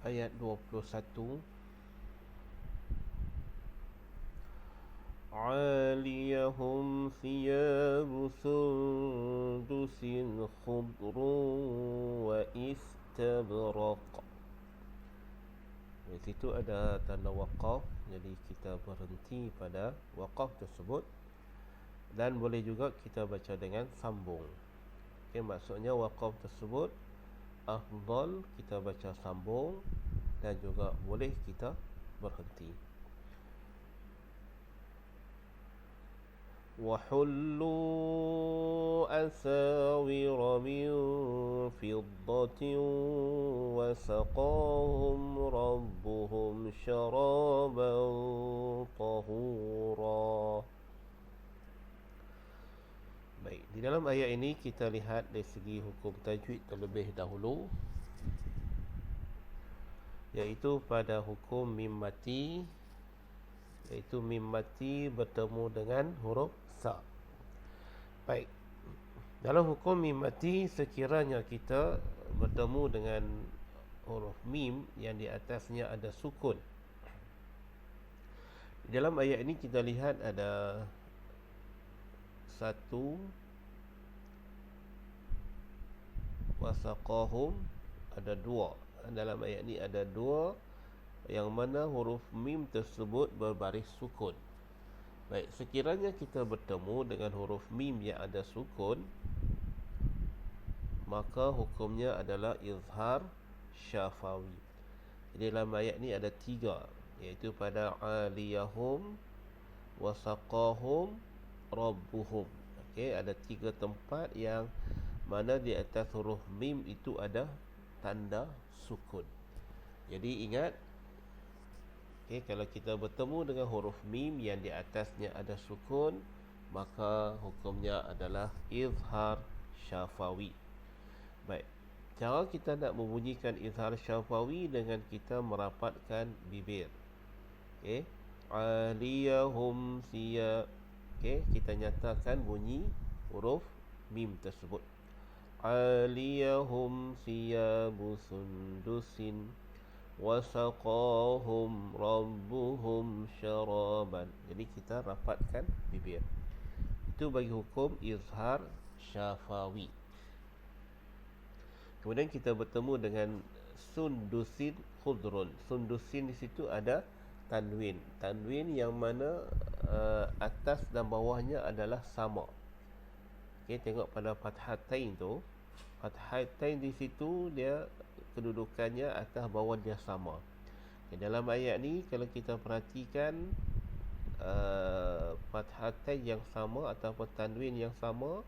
ayat 21. Aliyahum thiyabu sundusin khudrun wa istabraq. Di situ ada tanda waqaf, jadi kita berhenti pada waqaf tersebut, dan boleh juga kita baca dengan sambung. Maksudnya waqaf tersebut afdal kita baca sambung, dan juga boleh kita berhenti. وحلوا أساور من فضة وسقاهم ربهم شرابا طهورا. Baik, di dalam ayat ini kita lihat dari segi hukum tajwid terlebih dahulu, iaitu pada hukum mim mati, iaitu mim mati bertemu dengan huruf sa. Baik, dalam hukum mim mati, sekiranya kita bertemu dengan huruf mim yang di atasnya ada sukun, di dalam ayat ini kita lihat ada satu, wasaqahum ada dua. Dalam ayat ini ada dua, yang mana huruf mim tersebut berbaris sukun. Baik, sekiranya kita bertemu dengan huruf mim yang ada sukun, maka hukumnya adalah izhar syafawi. Jadi dalam ayat ni ada tiga, iaitu pada aliyahum, wasaqahum, rabbuhum. Okey, ada tiga tempat yang mana di atas huruf mim itu ada tanda sukun. Jadi ingat, kalau kita bertemu dengan huruf mim yang di atasnya ada sukun, maka hukumnya adalah izhar syafawi. Baik, cara kita nak membunyikan izhar syafawi dengan kita merapatkan bibir. Aliyahum siya. Kita nyatakan bunyi huruf mim tersebut. Aliyahum siyabu sundusin wasaqahum rabbuhum syaraban. Jadi kita rapatkan bibir. Itu bagi hukum izhar syafawi. Kemudian kita bertemu dengan sundusin khudrun. Sundusin di situ ada tanwin. Tanwin yang mana atas dan bawahnya adalah sama. Tengok pada fathatain tu. Fathatain di situ dia kedudukannya atas bawah dia sama. Dalam ayat ni kalau kita perhatikan fathatain yang sama ataupun tanwin yang sama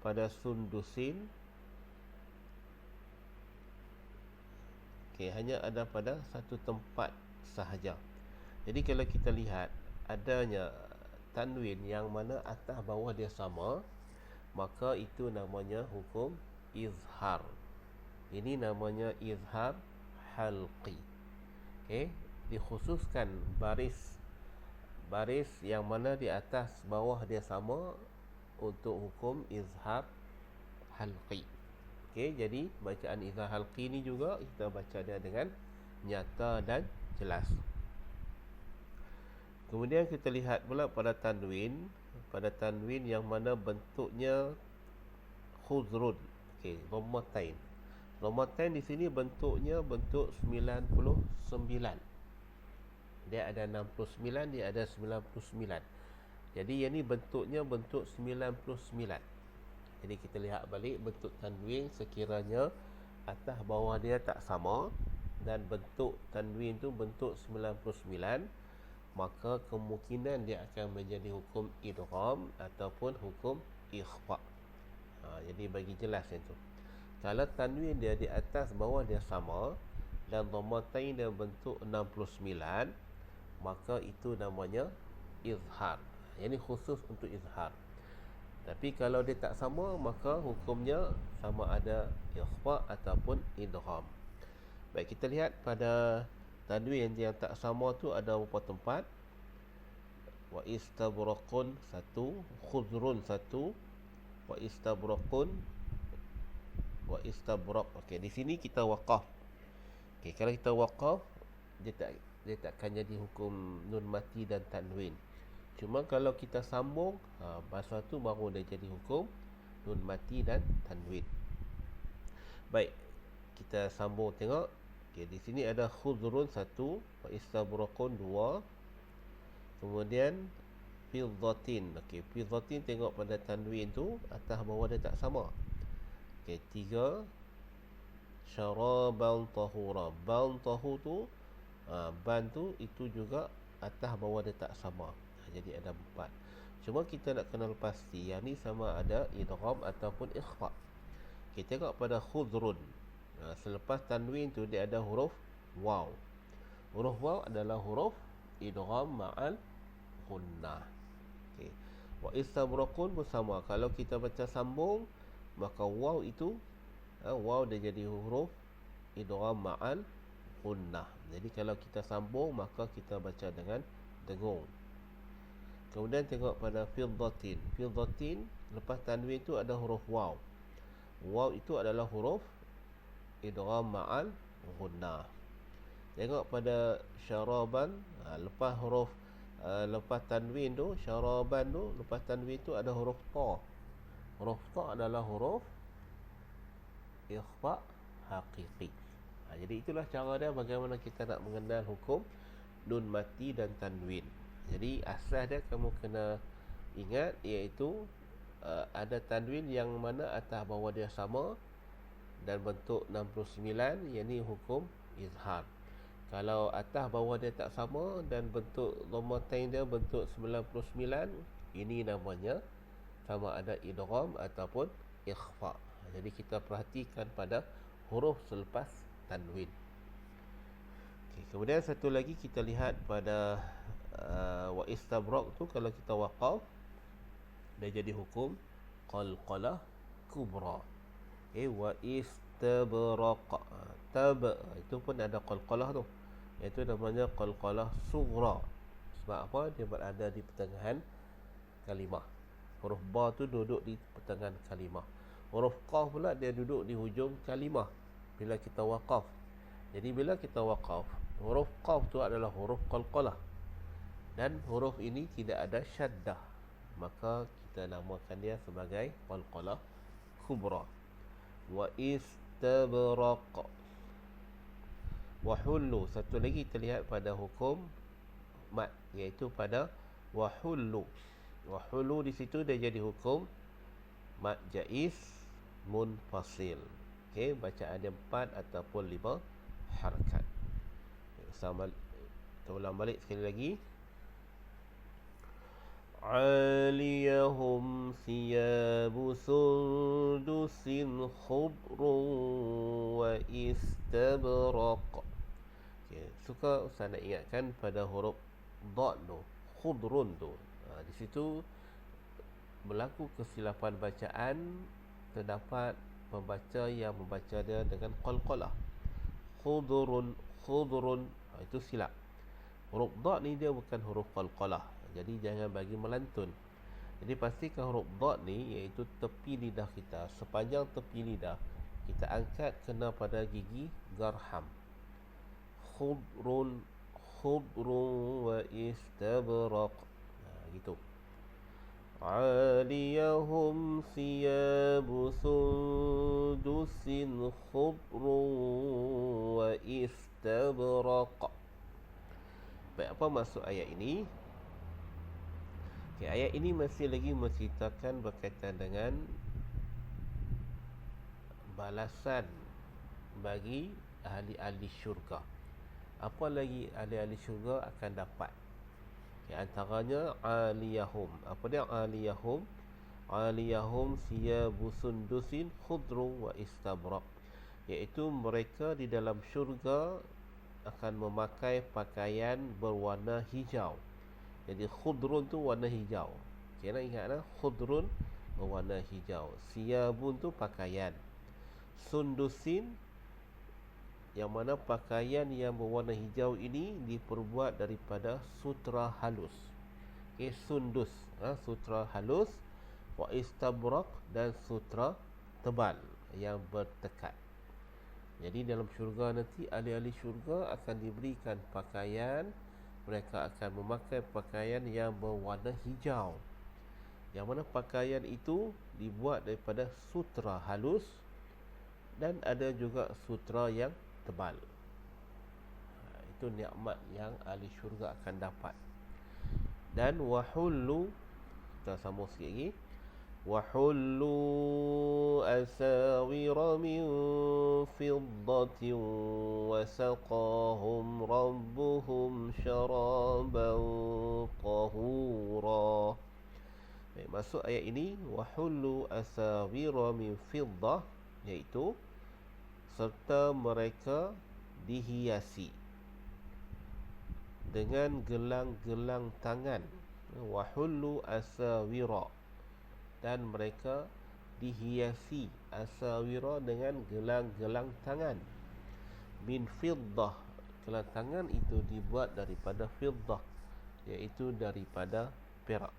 pada sundusin, hanya ada pada satu tempat sahaja. Jadi kalau kita lihat adanya tanwin yang mana atas bawah dia sama, maka itu namanya hukum izhar. Ini namanya izhar halqi. Dikhususkan baris yang mana di atas bawah dia sama untuk hukum izhar halqi. Jadi bacaan izhar halqi ni juga kita baca dia dengan nyata dan jelas. Kemudian kita lihat pula pada tanwin yang mana bentuknya khudrun. Dhammatain. Dhammatain di sini bentuknya bentuk 99. Dia ada 69, dia ada 99. Jadi yang ni bentuknya bentuk 99. Jadi kita lihat balik bentuk tanwin, sekiranya atas bawah dia tak sama dan bentuk tanwin tu bentuk 99, maka kemungkinan dia akan menjadi hukum idgham ataupun hukum ikhfa. Jadi bagi jelas yang tu, kalau tanwin dia di atas bawah dia sama dan dhammatain dia bentuk 69, maka itu namanya izhar. Ini khusus untuk izhar. Tapi kalau dia tak sama, maka hukumnya sama ada ikhfa ataupun idgham. Baik, kita lihat pada tanwin yang tak sama tu ada beberapa tempat. Wa istabraqun satu, khudrun satu, wa istabraqun, wa istabraq. Okey, di sini kita waqaf. Okay, kalau kita waqaf, dia tak akan jadi hukum nun mati dan tanwin. Cuma kalau kita sambung, masa tu baru dia jadi hukum nun mati dan tanwin. Baik, kita sambung tengok. Okay, di sini ada khudrun 1, wa istabraqun 2, kemudian fiddatin. Okey, fiddatin tengok pada tanwin tu atas bawah dia tak sama. Okey, 3 syaraban tahura. Ban tahu tu, ban tu itu juga atas bawah dia tak sama. Jadi ada 4. Cuma kita nak kenal pasti yang ni sama ada idgham ataupun ikhfa. Kita tengok pada khudrun. Selepas tanwin tu dia ada huruf waw. Huruf waw adalah huruf idgham ma'al gunnah. Okey. Wa istabraqun pun sama. Kalau kita baca sambung, maka waw itu waw dia jadi huruf idgham ma'al gunnah. Jadi kalau kita sambung, maka kita baca dengan dengung. Kemudian tengok pada fiddatin. Fiddatin lepas tanwin tu ada huruf waw. Waw itu adalah huruf idgham ma'al gunnah. Tengok pada syaraban, lepas huruf lepas tanwin tu, syaraban tu, lepas tanwin tu ada huruf ta. Huruf ta adalah huruf ikhfa haqiqi. Jadi itulah cara dia bagaimana kita nak mengenal hukum nun mati dan tanwin. Jadi asas dia kamu kena ingat, iaitu ada tanwin yang mana atas bawah dia sama dan bentuk 69, yang ni hukum izhar. Kalau atas bawah dia tak sama dan bentuk dhammatain dia bentuk 99, ini namanya sama ada idgham ataupun ikhfa. Jadi kita perhatikan pada huruf selepas tanwin. Okay, kemudian satu lagi kita lihat pada wa istabraq tu, kalau kita waqaf dia jadi hukum qalqalah kubra. Wa istabraq, tab itu pun ada qalqalah tu, iaitu namanya qalqalah sughra. Sebab apa? Dia berada di pertengahan kalimah. Huruf ba tu duduk di pertengahan kalimah. Huruf qaf pula dia duduk di hujung kalimah bila kita waqaf. Jadi bila kita waqaf, huruf qaf tu adalah huruf qalqalah dan huruf ini tidak ada syaddah, maka kita namakan dia sebagai qalqalah kubra. Wa istabraq. Wa hullu, satu lagi kita lihat pada hukum mat, iaitu pada wa hullu. Wa hullu di situ dia jadi hukum mat jaiz munfasil. Okey, bacaan dia 4 ataupun 5 harakat. Kita ulang balik sekali lagi. Aliyahum thiyabu sundusin khudrun wa istabraq. Okay, suka Ustaz nak ingatkan pada huruf dad tu, khudrun tu. Di situ berlaku kesilapan bacaan. Terdapat pembaca yang membaca dia dengan qalqalah. Khudrun, khudrun, itu silap. Huruf dad ni dia bukan huruf qalqalah. Jadi jangan bagi melantun. Jadi pastikan huruf dad ni, iaitu tepi lidah kita, sepanjang tepi lidah kita angkat kena pada gigi garham. Khudrun, khudrun wa istabraq. Gitu. Aliyahum thiyabu sundusin khudrun wa istabraq. Baik, apa maksud ayat ini? Okay, ayat ini masih lagi menceritakan berkaitan dengan balasan bagi ahli-ahli syurga. Apa lagi ahli-ahli syurga akan dapat? Okay, antaranya aliyahum. Apa dia aliyahum? Aliyahum thiyabu sundusin khudrun wa istabraq, iaitu mereka di dalam syurga akan memakai pakaian berwarna hijau. Jadi khudrun tu warna hijau. Kena ingatlah, khudrun berwarna hijau. Siyabun tu pakaian. Sundusin, yang mana pakaian yang berwarna hijau ini diperbuat daripada sutra halus. Okay, sundus, sutra halus. Wa istabraq, dan sutra tebal yang bertekad. Jadi dalam syurga nanti ahli-ahli syurga akan diberikan pakaian. Mereka akan memakai pakaian yang berwarna hijau, yang mana pakaian itu dibuat daripada sutra halus dan ada juga sutra yang tebal. Itu nikmat yang ahli syurga akan dapat. Dan wahullu, kita sambung sikit lagi. وحلوا أساور من فضة وسقاهم ربهم شرابا طهورا. Maksud ayat ini wahullu asawira min fiddah, iaitu serta mereka dihiasi dengan gelang-gelang tangan. Wahullu asawira, dan mereka dihiasi asawira dengan gelang-gelang tangan. Min fiddah, gelang tangan itu dibuat daripada fiddah, iaitu daripada perak.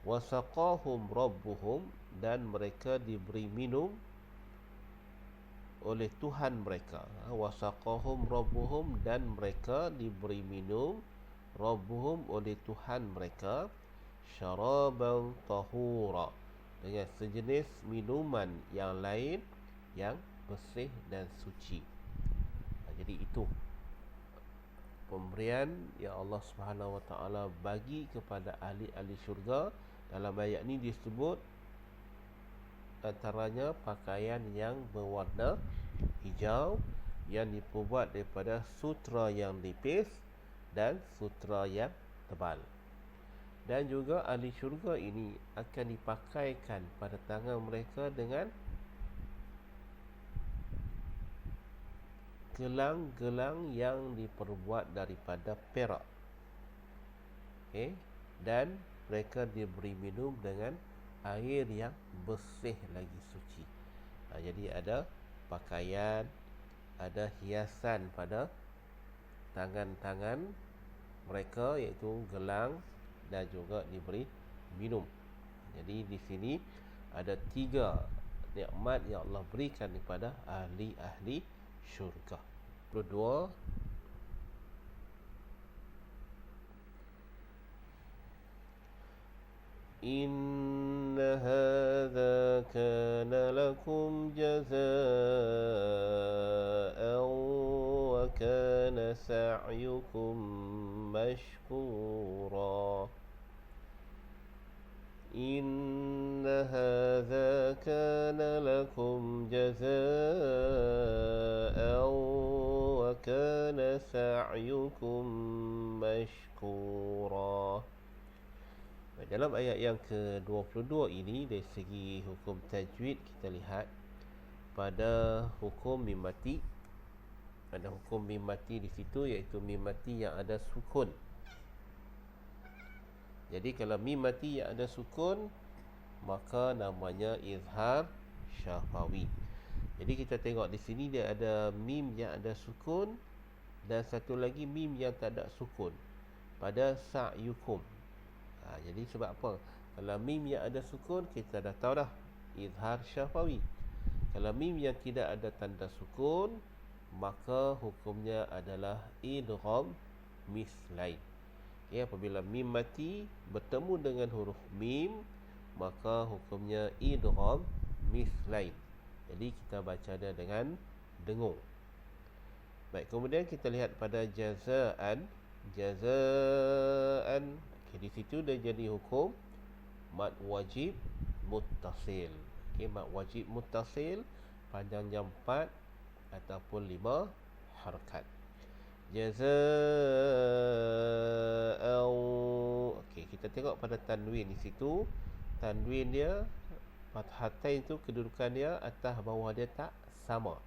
Wasaqahum rabbuhum, dan mereka diberi minum oleh Tuhan mereka. Wasaqahum rabbuhum, dan mereka diberi minum rabbuhum oleh Tuhan mereka, syaraban tahura, dengan sejenis minuman yang lain yang bersih dan suci. Jadi itu pemberian yang Allah Subhanahu Wa Taala bagi kepada ahli-ahli syurga. Dalam ayat ini disebut antaranya pakaian yang berwarna hijau yang diperbuat daripada sutra yang nipis dan sutra yang tebal. Dan juga ahli syurga ini akan dipakaikan pada tangan mereka dengan gelang-gelang yang diperbuat daripada perak. Dan mereka diberi minum dengan air yang bersih lagi suci. Jadi ada pakaian, ada hiasan pada tangan-tangan mereka, iaitu gelang, dan juga diberi minum. Jadi di sini ada 3 nikmat yang Allah berikan kepada ahli-ahli syurga. Kedua, inna hadza kana lakum jazaa'an wa kana sa'yukum mashkura. Inna hadza kana lakum jazaa'an wa kana sa'yukum mashkura. Dalam ayat yang ke-22 ini, dari segi hukum tajwid, kita lihat pada hukum mim mati. Ada hukum mim mati di situ, iaitu mim mati yang ada sukun. Jadi kalau mim mati yang ada sukun, maka namanya izhar syafawi. Jadi kita tengok di sini dia ada mim yang ada sukun dan satu lagi mim yang tak ada sukun pada sa'yukum. Jadi sebab apa? Kalau mim yang ada sukun, kita dah tahu dah, izhar syafawi. Kalau mim yang tidak ada tanda sukun, maka hukumnya adalah idgham mislain. Apabila mim mati bertemu dengan huruf mim, maka hukumnya idgham mislain. Jadi kita baca dia dengan dengung. Baik, kemudian kita lihat pada jazaan. Jazaan, di situ dia jadi hukum mad wajib muttasil. Mad wajib muttasil panjangnya 4 ataupun 5 harakat. Jazaan. Kita tengok pada tanwin di situ. Tanwin dia, fathatain tu kedudukan dia atas bawah dia tak sama.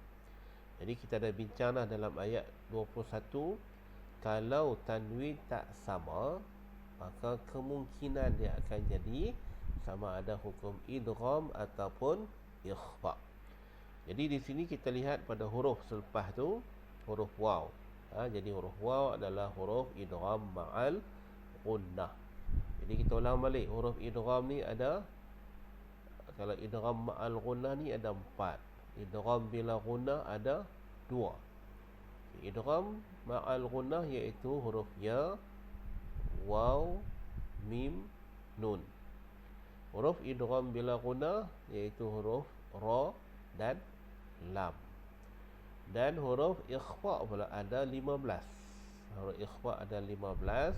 Jadi kita dah bincang dah dalam ayat 21, kalau tanwin tak sama, maka kemungkinan dia akan jadi sama ada hukum idgham ataupun ikhfa. Jadi di sini kita lihat pada huruf selepas tu, huruf waw. Jadi huruf waw adalah huruf idgham ma'al gunnah. Jadi kita ulang balik, huruf idgham ni ada, kalau idgham ma'al gunnah ni ada 4. Idgham bila gunnah ada dua. Idgham ma'al gunnah iaitu huruf ya, waw, mim, nun. Huruf idgham bila gunnah iaitu huruf ra dan lam. Dan huruf ikhfa pula ada 15. Huruf ikhfa ada 15.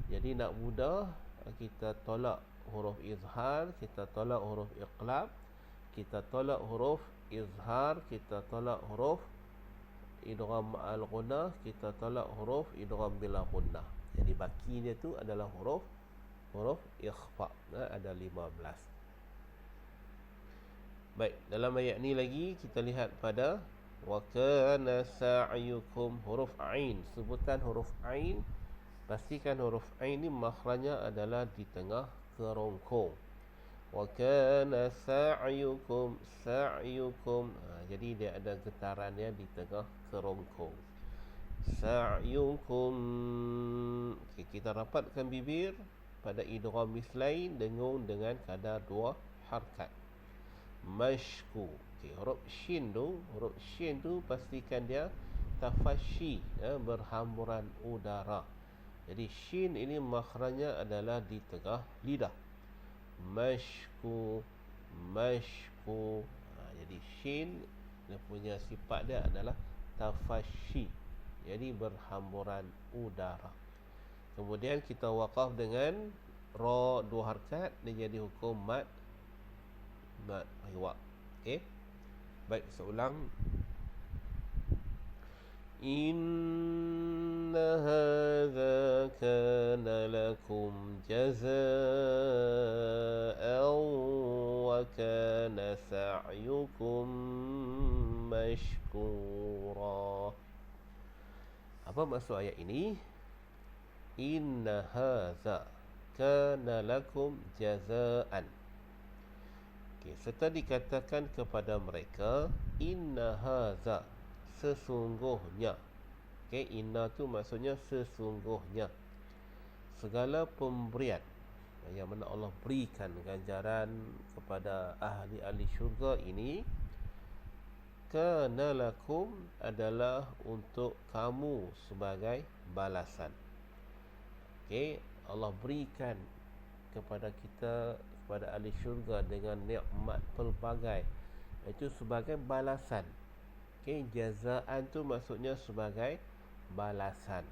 Jadi nak mudah, kita tolak huruf izhar, kita tolak huruf iqlab, kita tolak huruf izhar, kita tolak huruf idgham ma'al gunnah, kita tolak huruf idgham bila gunnah. Jadi bakinya tu adalah huruf ikhfa, ada 15. Baik, dalam ayat ni lagi kita lihat pada wa kana sa'yukum, huruf ain. Sebutan huruf ain, pastikan huruf ain ni makhrajnya adalah di tengah kerongkong. Wa kana sa'yukum, jadi dia ada getarannya di tengah kerongkong. Sa'yukum. Okay, kita rapatkan bibir pada idgham mislain dengan kadar 2 harakat. Mashku. Okay, huruf shin tu pastikan dia tafashi, berhamburan udara. Jadi shin ini makhrajnya adalah di tengah lidah. Mashku. Jadi shin dia punya sifat dia adalah tafashi, jadi berhamburan udara. Kemudian kita waqaf dengan ra 2 harakat, dia jadi hukum mad iwaq. Okey. Baik, seulang. Inna hadza kana lakum jazaa'an wa kana sa'yukum mashkura. Apa maksud ayat ini? Inna hadza kana lakum jazaa'an. Okay, serta dikatakan kepada mereka inna hadza, sesungguhnya. Okay, inna tu maksudnya sesungguhnya. Segala pemberian yang mana Allah berikan ganjaran kepada ahli-ahli syurga ini, kana lakum adalah untuk kamu sebagai balasan. Okay, Allah berikan kepada kita, kepada ahli syurga dengan nikmat pelbagai, itu sebagai balasan. Okay, jazaan tu maksudnya sebagai balasan.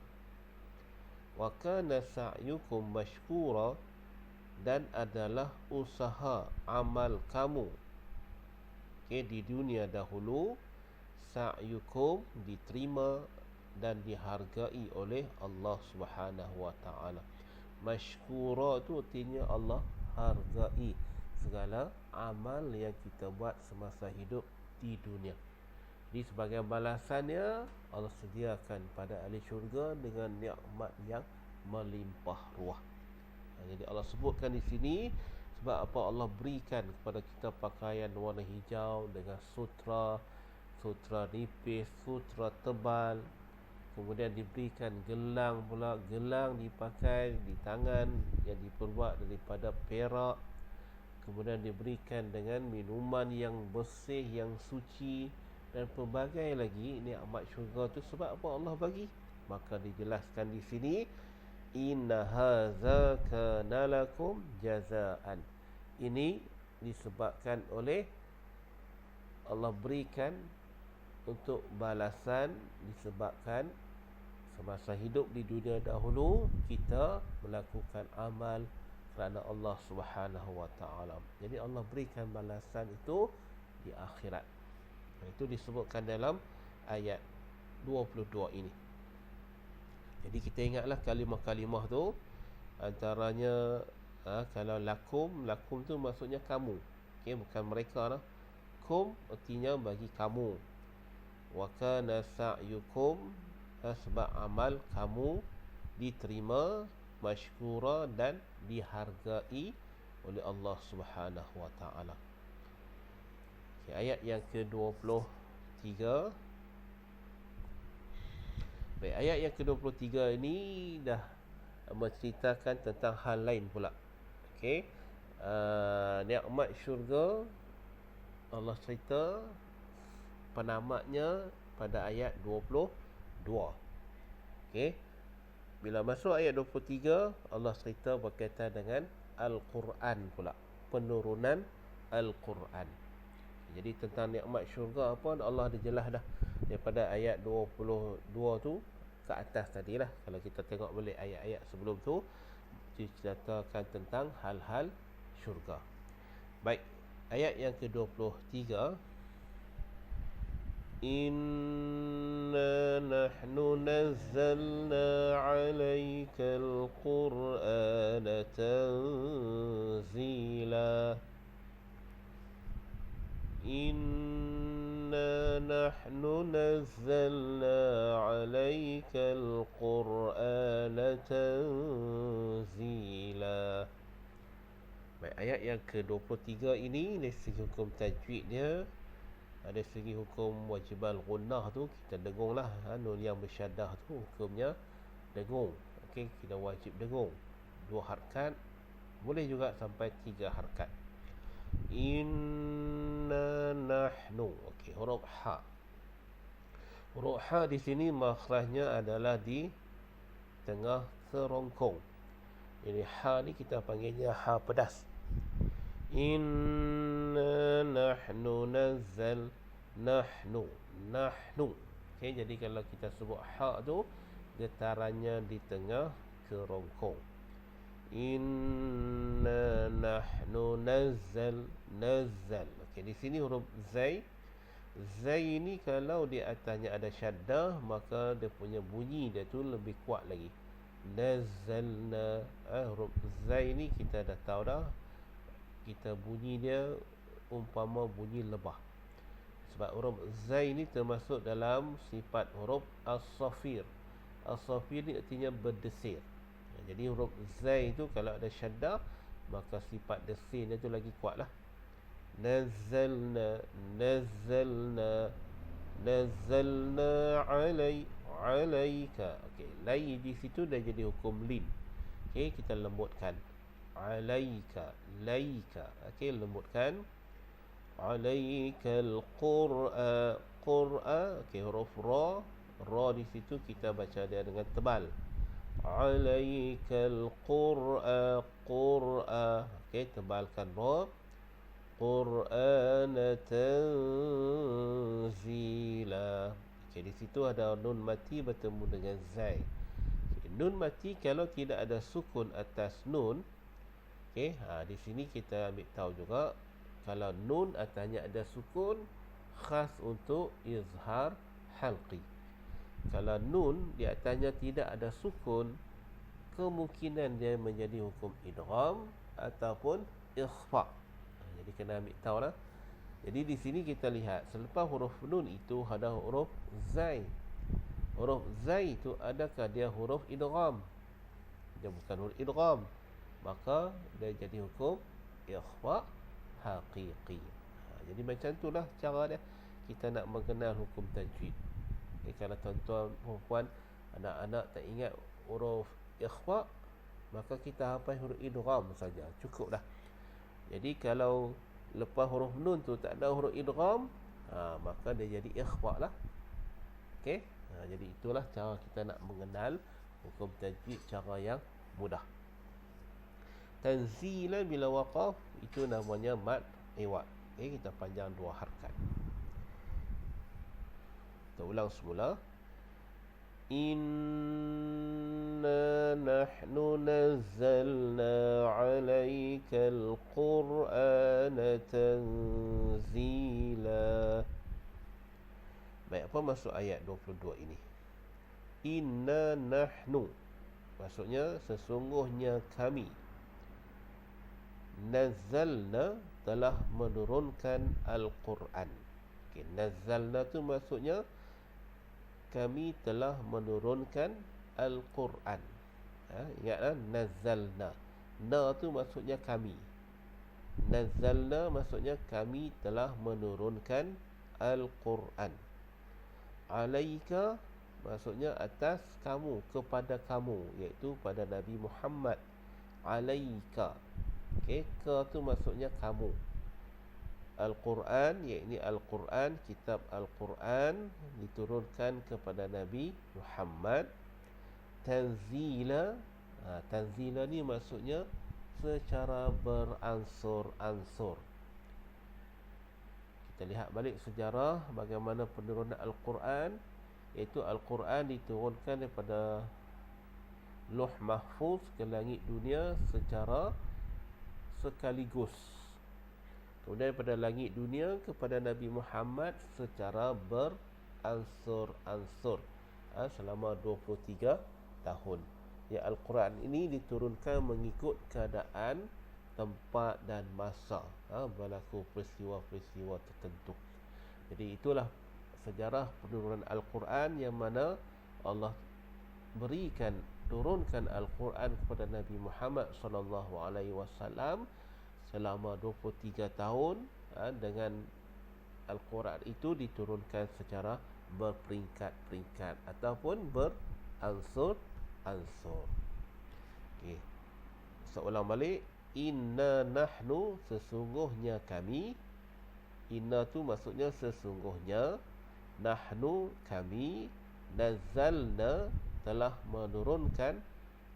Wa kana sa'yukum mashkura, dan adalah usaha amal kamu, okay, di dunia dahulu, sa'yukum diterima dan dihargai oleh Allah Subhanahu wa taala. Mashkura tu artinya Allah hargai segala amal yang kita buat semasa hidup di dunia. Jadi sebagai balasannya, Allah sediakan pada ahli syurga dengan nikmat yang melimpah ruah. Jadi Allah sebutkan di sini sebab apa Allah berikan kepada kita pakaian warna hijau dengan sutra nipis, sutra tebal. Kemudian diberikan gelang pula, gelang dipakai di tangan yang diperbuat daripada perak. Kemudian diberikan dengan minuman yang bersih, yang suci, dan pelbagai lagi nikmat syurga tu sebab apa Allah bagi. Maka dijelaskan di sini inna hadza kana lakum jazaan. Ini disebabkan oleh Allah berikan untuk balasan, disebabkan semasa hidup di dunia dahulu kita melakukan amal kerana Allah Subhanahu wa taala. Jadi Allah berikan balasan itu di akhirat. Itu disebutkan dalam ayat 22 ini. Jadi kita ingatlah kalimah-kalimah tu, antaranya kalau lakum tu maksudnya kamu. Okey, bukan mereka lah. Kum artinya bagi kamu. Wa kana sa'yukum, sebab amal kamu diterima, mashkura, dan dihargai oleh Allah Subhanahu wa taala. Okay, ayat yang ke-23. Baik, ayat yang ke-23 ini dah menceritakan tentang hal lain pula. Okey, nikmat syurga Allah cerita penamatnya pada ayat 22. Okey. Bila masuk ayat 23, Allah cerita berkaitan dengan Al-Quran pula, penurunan Al-Quran. Jadi tentang nikmat syurga apa, Allah dah jelas dah daripada ayat 22 tu ke atas tadilah. Kalau kita tengok balik ayat-ayat sebelum tu, diceritakan tentang hal-hal syurga. Baik, ayat yang ke-23, Inna nahnu nazzalna alaika al-Qur'ana tanzila. Inna nahnu nazzalna alaika al-Qur'ana tanzila. Baik, ayat yang ke-23 ini dari segi hukum tajwid dia, ada segi hukum wajibal gunnah tu kita dengung lah, nun yang bersyaddah tu hukumnya dengung. Okey, kita wajib dengung 2 harakat, boleh juga sampai 3 harakat. Inna nahnu. Okey, huruf ha. Huruf ha di sini makhrajnya adalah di tengah kerongkong. Jadi ha ni kita panggilnya ha pedas. Inna nahnu nazzal. Nahnu. Okey, jadi kalau kita sebut ha tu, getarannya di tengah kerongkong. Inna nahnu nazzal. Okey, di sini huruf zai. Zai ni kalau di atasnya ada syaddah, maka dia punya bunyi dia tu lebih kuat lagi. Nazzalna. Huruf zai ni kita dah tahu dah, kita bunyi dia umpama bunyi lebah. Sebab huruf zai ni termasuk dalam sifat huruf as-safir. As-safir ni artinya berdesir. Jadi huruf zai tu kalau ada syaddah, maka sifat desirnya tu lagi kuat lah. Nazzalna alaika. Okey, lai di situ dah jadi hukum lin. Okey, kita lembutkan. Alaika, laika. Okey, lembutkan. Alaikal qur'a. Okey, huruf ra. Ra di situ kita baca dia dengan tebal. Alaikal qur'a. Okey, tebalkan ra. Qur'ana tanzila. Okey, di situ ada nun mati bertemu dengan zai. Nun mati kalau tidak ada sukun atas nun. Okey, di sini kita ambil tahu juga, kalau nun atasnya ada sukun, khas untuk izhar halqi. Kalau nun di atasnya tidak ada sukun, kemungkinan dia menjadi hukum idgham ataupun ikhfa. Jadi kena ambil tahu lah. Jadi di sini kita lihat, selepas huruf nun itu ada huruf zai. Huruf zai itu adakah dia huruf idgham? Dia bukan huruf idgham, maka dia jadi hukum ikhfa haqiqi. Jadi macam itulah cara dia kita nak mengenal hukum tajwid. Kalau tuan-tuan perempuan, anak-anak tak ingat huruf ikhfa, maka kita hafal huruf idgham saja, cukup dah. Jadi kalau lepas huruf nun tu tak ada huruf idgham, maka dia jadi ikhfa lah. Okey, jadi itulah cara kita nak mengenal hukum tajwid cara yang mudah. Tanzila bila waqaf itu namanya mad iwad. Okey, kita panjang 2 harakat. Kita ulang semula. Inna nahnu nazzalna alaikal qur'ana tanzila. Baik, apa maksud ayat 22 ini? Inna nahnu, maksudnya sesungguhnya kami. Nazzalna, telah menurunkan Al-Quran. Okay, nazzalna tu maksudnya kami telah menurunkan Al-Quran. Ingatlah, nazzalna. Na tu maksudnya kami. Nazzalna maksudnya kami telah menurunkan Al-Quran. Alaika maksudnya atas kamu, kepada kamu, iaitu pada Nabi Muhammad. Alaika. Okey, ka tu maksudnya kamu. Al-Quran, iaitu Al-Quran, kitab Al-Quran diturunkan kepada Nabi Muhammad tanzila. Tanzila ni maksudnya secara beransur-ansur. Kita lihat balik sejarah bagaimana penurunan Al-Quran, iaitu Al-Quran diturunkan daripada Lauh Mahfuz ke langit dunia secara sekaligus. Kemudian daripada langit dunia kepada Nabi Muhammad secara beransur-ansur selama 23 tahun. Ya, Al-Quran ini diturunkan mengikut keadaan, tempat dan masa, berlaku peristiwa-peristiwa tertentu. Jadi itulah sejarah penurunan Al-Quran, yang mana Allah turunkan Al-Quran kepada Nabi Muhammad SAW selama 23 tahun, dengan Al-Quran itu diturunkan secara berperingkat-peringkat ataupun beransur-ansur. Okey. Ulang balik, inna nahnu, sesungguhnya kami. Inna tu maksudnya sesungguhnya, nahnu kami, nazzalna telah menurunkan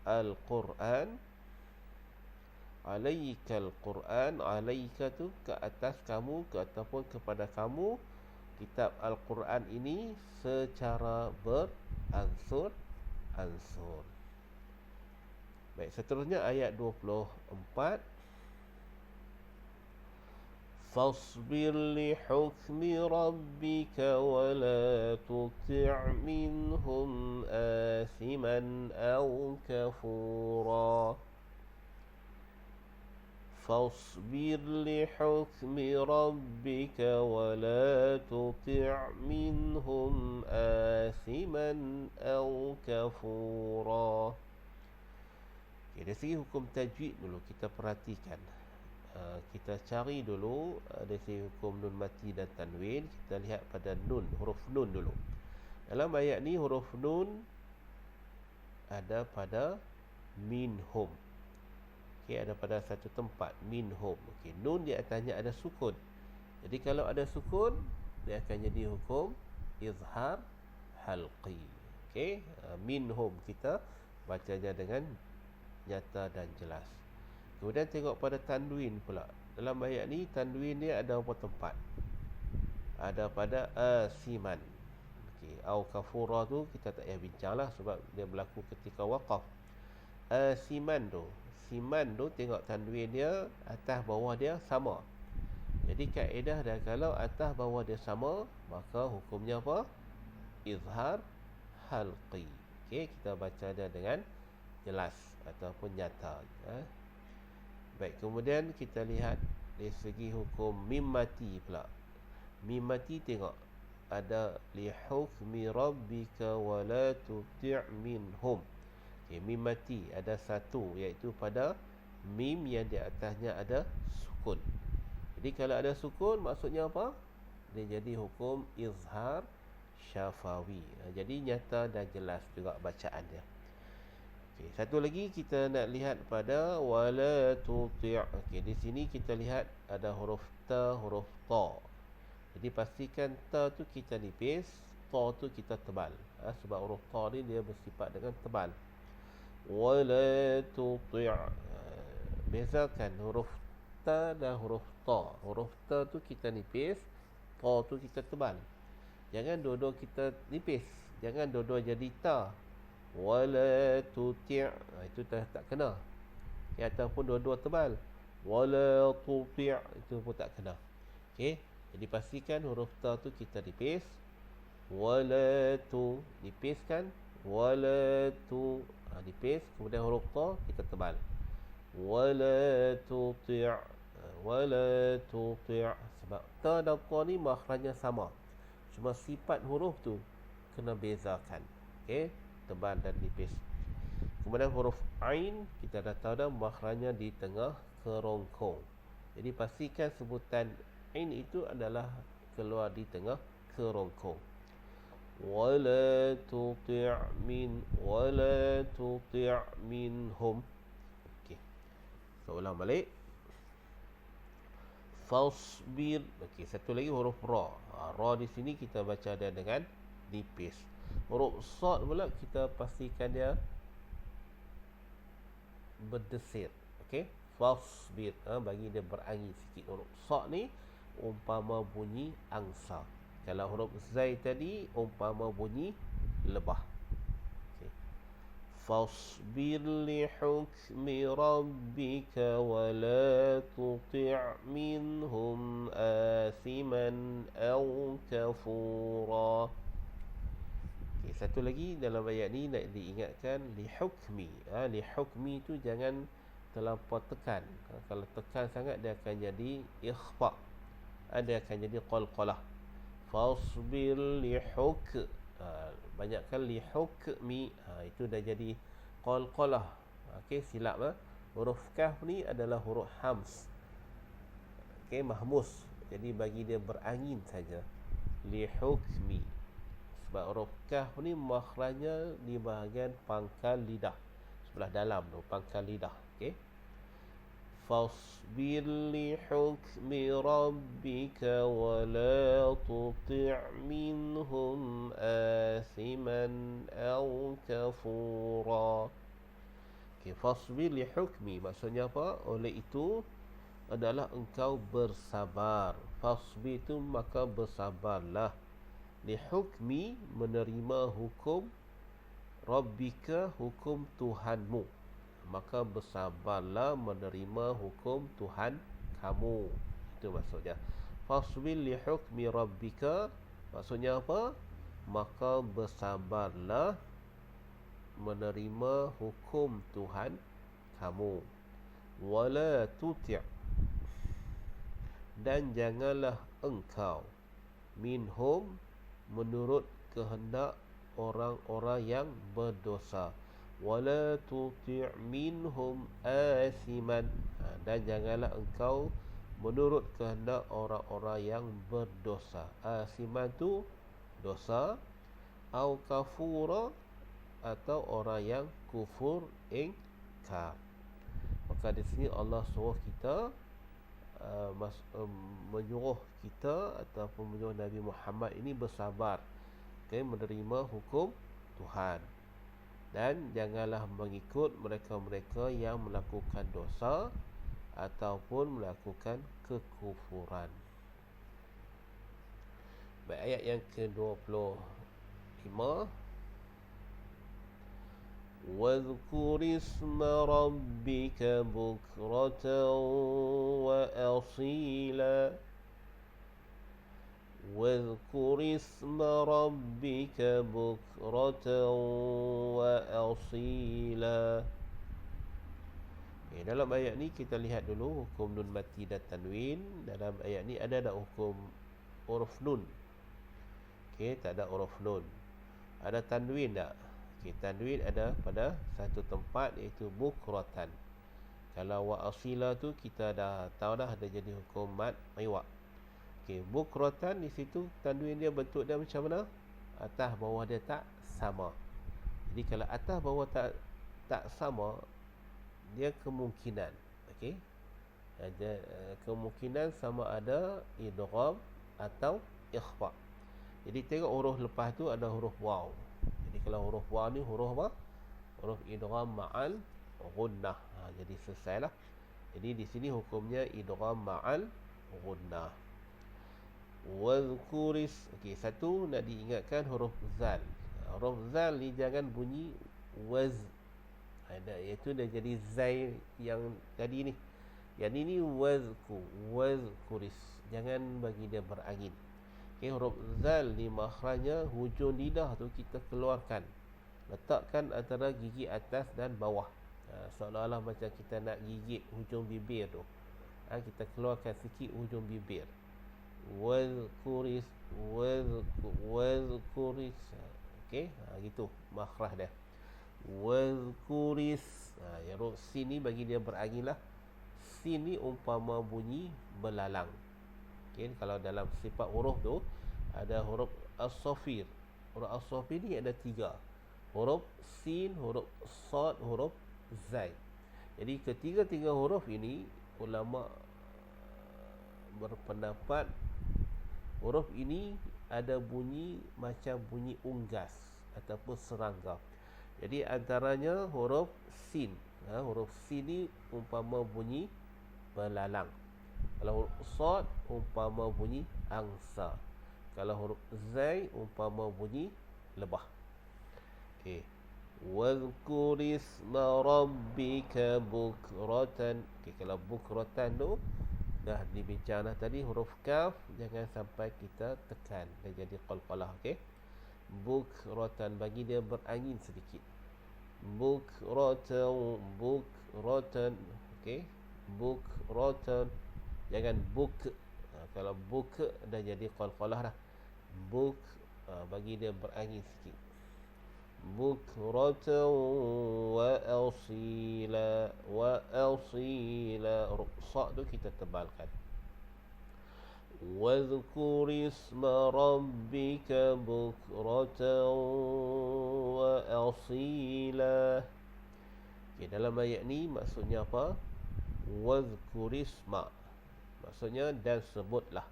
Al-Quran, alaikal Quran, alaika tu ke atas kamu, ke ataupun kepada kamu, kitab Al-Quran ini secara beransur-ansur. Baik, seterusnya ayat 24. Fasbir li hukmi rabbika wa la tuti' minhum athiman aw kafura. Fasbir li hukmi rabbika wa la tuti' minhum athiman aw kafura. Okay, dari segi hukum tajwid dulu kita perhatikan. Kita cari dulu dari segi hukum nun mati dan tanwin. Kita lihat pada nun, huruf nun dulu. Dalam ayat ni huruf nun ada pada minhum. Okey, ada pada satu tempat minhum. Okey, nun di atasnya ada sukun. Jadi kalau ada sukun, dia akan jadi hukum izhar halqi. Okey, minhum kita bacanya dengan nyata dan jelas. Kemudian tengok pada tanwin pula. Dalam ayat ni tanwin dia ada beberapa tempat. Ada pada asiman. Okey, au kafura tu kita tak payah bincanglah sebab dia berlaku ketika waqaf. Asiman tu, siman tu tengok tanwin dia atas bawah dia sama. Jadi kaedah dah, kalau atas bawah dia sama, maka hukumnya apa? Izhar halqi. Okey, kita baca dia dengan jelas ataupun nyata. Baik, kemudian kita lihat dari segi hukum mim mati pula. Mim mati tengok ada li hukmi rabbika wa la tuti' minhum. Okay, mim mati ada satu, iaitu pada mim yang di atasnya ada sukun. Jadi kalau ada sukun maksudnya apa? Dia jadi hukum izhar syafawi. Jadi nyata dan jelas juga bacaan dia. Okay, satu lagi kita nak lihat pada wala tuti'. Okey, di sini kita lihat ada huruf ta, huruf ta. Jadi pastikan ta tu kita nipis, ta tu kita tebal. Sebab huruf ta ni dia bersifat dengan tebal. Wala tuti'. Bezakan huruf ta dan huruf ta. Huruf ta tu kita nipis, ta tu kita tebal. Jangan dua-dua kita nipis, jangan dua-dua jadi ta. Wala tuti', itu tak kena. Ataupun dua-dua tebal, wala tuti', itu pun tak kena. Okey, jadi pastikan huruf ta tu kita nipis, wala tu nipiskan, wala tu nipis, kemudian huruf ta kita tebal, wala tuti', wala tuti'. Sebab ta dan ta ni makhrajnya sama, cuma sifat huruf tu kena bezakan. Okey, tebal dan nipis. Kemudian huruf ain kita dah tahu dah makhrajnya di tengah kerongkong. Jadi pastikan sebutan ain itu adalah keluar di tengah kerongkong. Wala tuti' minhum. Okey, so ulang balik. Fasbir. Okey, satu lagi huruf ra. Ra di sini kita baca dia dengan nipis. Huruf sad pula kita pastikan dia berdesir. Okey, fasbir. Bagi dia berangin sikit. Huruf sad ni umpama bunyi angsa. Kalau huruf zai tadi umpama bunyi lebah. Okay. Fasbir li hukmi rabbika wa la tuti' minhum athiman aw kafura. Okay, satu lagi dalam ayat ni nak diingatkan li hukmi. Li hukmi tu jangan terlampau tekan. Kalau tekan sangat dia akan jadi ikhfa. Dia akan jadi qalqalah. Fasbir lihuk. Banyakkan lihukmi. Itu dah jadi qalqalah. Okey, silap. Huruf kaf ni adalah huruf hams. Okey, mahmus. Jadi bagi dia berangin saja. Lihukmi. Sebab huruf kaf ni makhrajnya di bahagian pangkal lidah. Sebelah dalam tu, pangkal lidah. Okey. فاصبر لحكم ربك ولا تطع منهم آثما أو كفورا. Okay, fasbir li hukmi maksudnya apa? Oleh itu adalah engkau bersabar. Fasbir itu maka bersabarlah. Li hukmi menerima hukum Rabbika, hukum Tuhanmu. Maka bersabarlah menerima hukum Tuhan kamu. Itu maksudnya. Fasbir li hukmi rabbika. Maksudnya apa? Maka bersabarlah menerima hukum Tuhan kamu. Wala tuti'. Dan janganlah engkau minhum menurut kehendak orang-orang yang berdosa. Wala tuti' minhum athiman. Dan janganlah engkau menurut kehendak orang-orang yang berdosa. Athiman tu dosa, au kafura atau orang yang kufur ingkar. Maka di sini Allah suruh kita menyuruh kita ataupun menyuruh Nabi Muhammad ini bersabar, menerima hukum Tuhan. Dan janganlah mengikut mereka-mereka yang melakukan dosa ataupun melakukan kekufuran. Baik, ayat yang ke-25. وَاذْكُرِ اسْمَ رَبِّكَ بُكْرَةً وَأَصِيلًا. واذكر اسم ربك بكرة وأصيلا. Dalam ayat ni kita lihat dulu hukum nun mati dan tanwin. Dalam ayat ni ada tak hukum huruf nun? Tak ada huruf nun. Ada tanwin tak? Tanwin ada pada satu tempat, iaitu bukratan. Kalau wa asila tu kita dah tahu dah, ada jadi hukum mad iwad. Bukratan di situ tanwin dia bentuk dia macam mana? Atas bawah dia tak sama. Jadi kalau atas bawah tak sama, dia kemungkinan, ada kemungkinan sama ada idgham atau ikhfa. Jadi tengok huruf lepas tu ada huruf waw. Jadi kalau huruf waw ni huruf apa? Huruf idgham ma'al ghunnah. Jadi selesailah. Jadi di sini hukumnya idgham ma'al ghunnah. Wadhkuris. Satu nak diingatkan huruf zal. Huruf zal ni jangan bunyi waz. Iaitu dah jadi zai yang tadi ni. Yang ini wazkuris. Jangan bagi dia berangin. Huruf zal ni makhrajnya hujung lidah tu kita keluarkan. Letakkan antara gigi atas dan bawah. Seolah-olah macam kita nak gigit hujung bibir tu. Kita keluarkan sikit hujung bibir. Wazkuris. Gitu makhraj dia. Wazkuris. Huruf sin ni bagi dia berangin lah. Sin ni umpama bunyi belalang. Kalau dalam sifat huruf tu ada huruf as-safir. Huruf as-safir ni ada 3. Huruf sin, huruf sad, huruf zai. Jadi ketiga-tiga huruf ini ulama berpendapat huruf ini ada bunyi macam bunyi unggas ataupun serangga. Jadi antaranya huruf sin. Huruf sin ni umpama bunyi belalang. Kalau huruf sad umpama bunyi angsa. Kalau huruf zai umpama bunyi lebah. Okey. Wadhkur isma rabbika bukratan. Okey, kalau bukratan tu dah dibincang dah tadi, huruf kaf jangan sampai kita tekan, dia jadi qalqalah. Okey, bukratan, bagi dia berangin sedikit. Bukratan. Okey, bukratan, jangan buk. Kalau buk dah jadi qalqalah dah. Buk, bagi dia berangin sikit. Bukratan wa asila. Sa tu kita tebalkan. Wadhkur isma rabbika bukratan wa asila. Okay, dalam ayat ni maksudnya apa? Wadhkur isma, maksudnya dan sebutlah.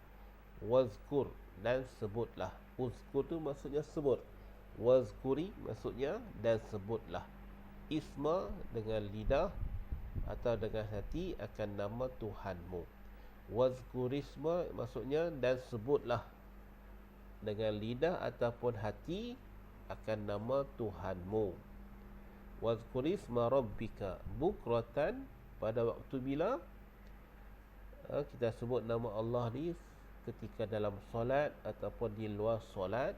Wadhkur, dan sebutlah. Uzkur tu maksudnya sebut. Wazkuri maksudnya dan sebutlah. Isma dengan lidah atau dengan hati akan nama Tuhanmu. Wazkurisma maksudnya dan sebutlah dengan lidah ataupun hati akan nama Tuhanmu. Wazkurisma rabbika bukratan, pada waktu bila kita sebut nama Allah ni ketika dalam solat ataupun di luar solat,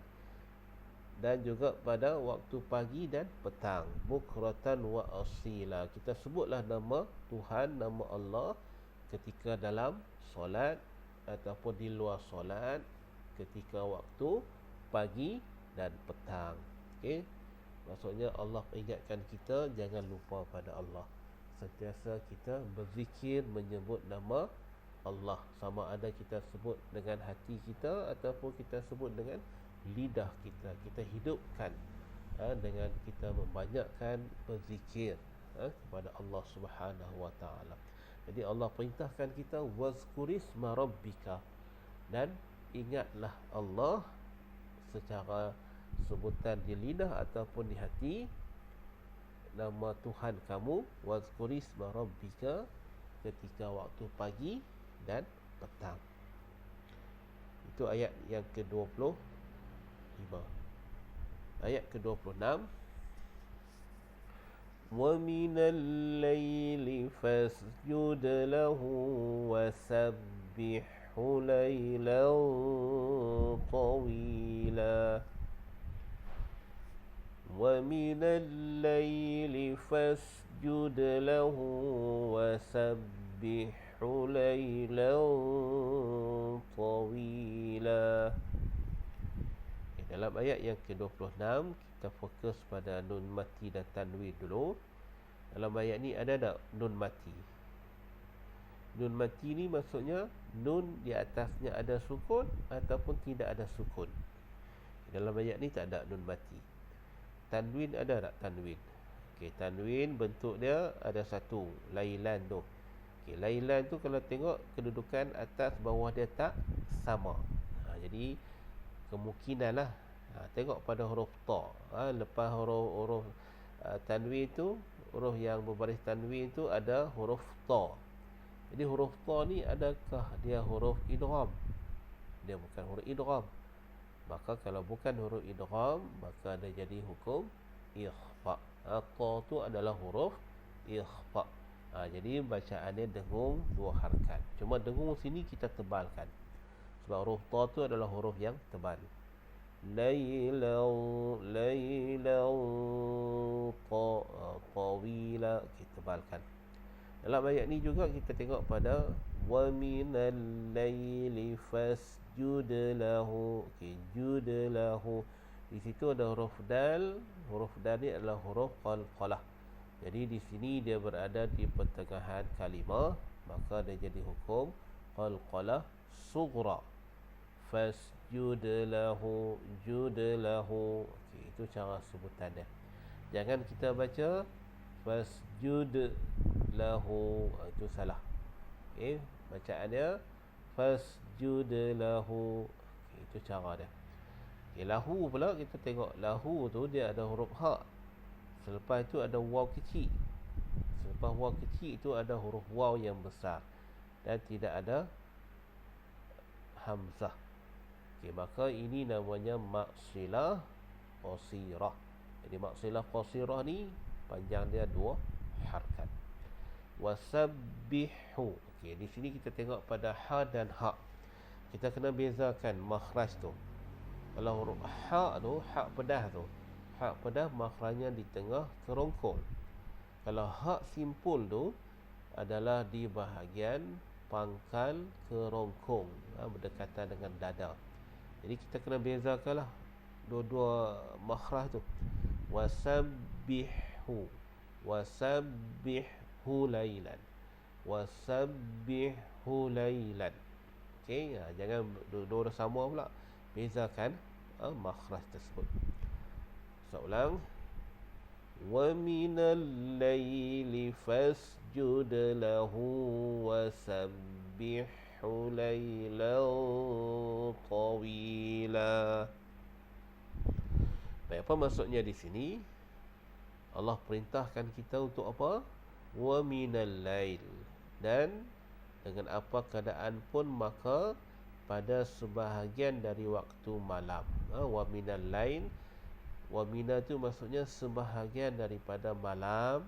dan juga pada waktu pagi dan petang. Bukratan wa asila, kita sebutlah nama Tuhan, nama Allah ketika dalam solat ataupun di luar solat, ketika waktu pagi dan petang. Okey, maksudnya Allah ingatkan kita jangan lupa pada Allah. Sentiasa kita berzikir menyebut nama Allah, sama ada kita sebut dengan hati kita ataupun kita sebut dengan lidah kita. Kita hidupkan dengan kita membanyakkan berzikir kepada Allah Subhanahu wa taala. Jadi Allah perintahkan kita wazkurisma rabbika, dan ingatlah Allah secara sebutan di lidah ataupun di hati nama Tuhan kamu. Wazkurisma rabbika ketika waktu pagi dan petang. Itu ayat yang ke-25. Ayat ke-26, wa minal laili fasjud lahu wasabbihhu laylan tawila. Wa minal laili fasjud lahu wasabbihhu laylan tawila. Dalam ayat yang ke-26 kita fokus pada nun mati dan tanwin dulu. Dalam ayat ni ada tak nun mati? Nun mati ni maksudnya nun di atasnya ada sukun ataupun tidak ada sukun. Dalam ayat ni tak ada nun mati. Tanwin ada tak tanwin? Okey, tanwin bentuk dia ada satu, lailan tu. Okey, lailan tu kalau tengok kedudukan atas bawah dia tak sama. Jadi kemungkinan lah, tengok pada huruf ta, lepas huruf tanwin tu, huruf yang berbaris tanwin tu ada huruf ta. Jadi huruf ta ni adakah dia huruf idgham? Dia bukan huruf idgham. Maka kalau bukan huruf idgham, maka dia jadi hukum ikhfa. Ta tu adalah huruf ikhfa. Jadi bacaannya dengung dua harakat. Cuma dengung sini kita tebalkan, sebab huruf ta tu adalah huruf yang tebal. Laylau tawila, kita tebalkan. Dalam ayat ni juga kita tengok pada wa minal laili fasjud lahu. Okey, jud lahu, di situ ada huruf dal. Huruf dal ni adalah huruf qalqalah. Jadi di sini dia berada di pertengahan kalimah, maka dia jadi hukum qalqalah sughra. Fasjud lahu, jud lahu. Okey, itu cara sebutan dia. Jangan kita baca fasjud lahu, itu salah. Okey, bacaannya fasjud lahu. Itu cara dia. Lahu pula kita tengok, lahu tu dia ada huruf ha. Selepas itu ada waw kecil. Selepas waw kecil itu ada huruf waw yang besar dan tidak ada hamzah. Maka ini namanya maksilah qasirah. Jadi maksilah qasirah ni panjang dia 2 harakat. Wasabbihu. Di sini kita tengok pada ha dan ha. Kita kena bezakan makhraj tu. Kalau huruf ha tu, ha pedah tu, ha pedah makhrajnya di tengah kerongkong. Kalau ha simpul tu adalah di bahagian pangkal kerongkong, berdekatan dengan dada. Jadi kita kena bezakanlah dua-dua makhraj tu. Wasabbihu, wasabbihu lailan, wasabbihu lailan. Jangan dua-dua sama pula. Bezakan makhraj tersebut. Ulang. Wa minal laili fasjud lahu wasabbihu lailan tawila. Baik, apa maksudnya di sini? Allah perintahkan kita untuk apa? Wa minal lail, dan dengan apa keadaan pun maka pada sebahagian dari waktu malam. Wa minal lail, wa mina tu maksudnya sebahagian daripada malam.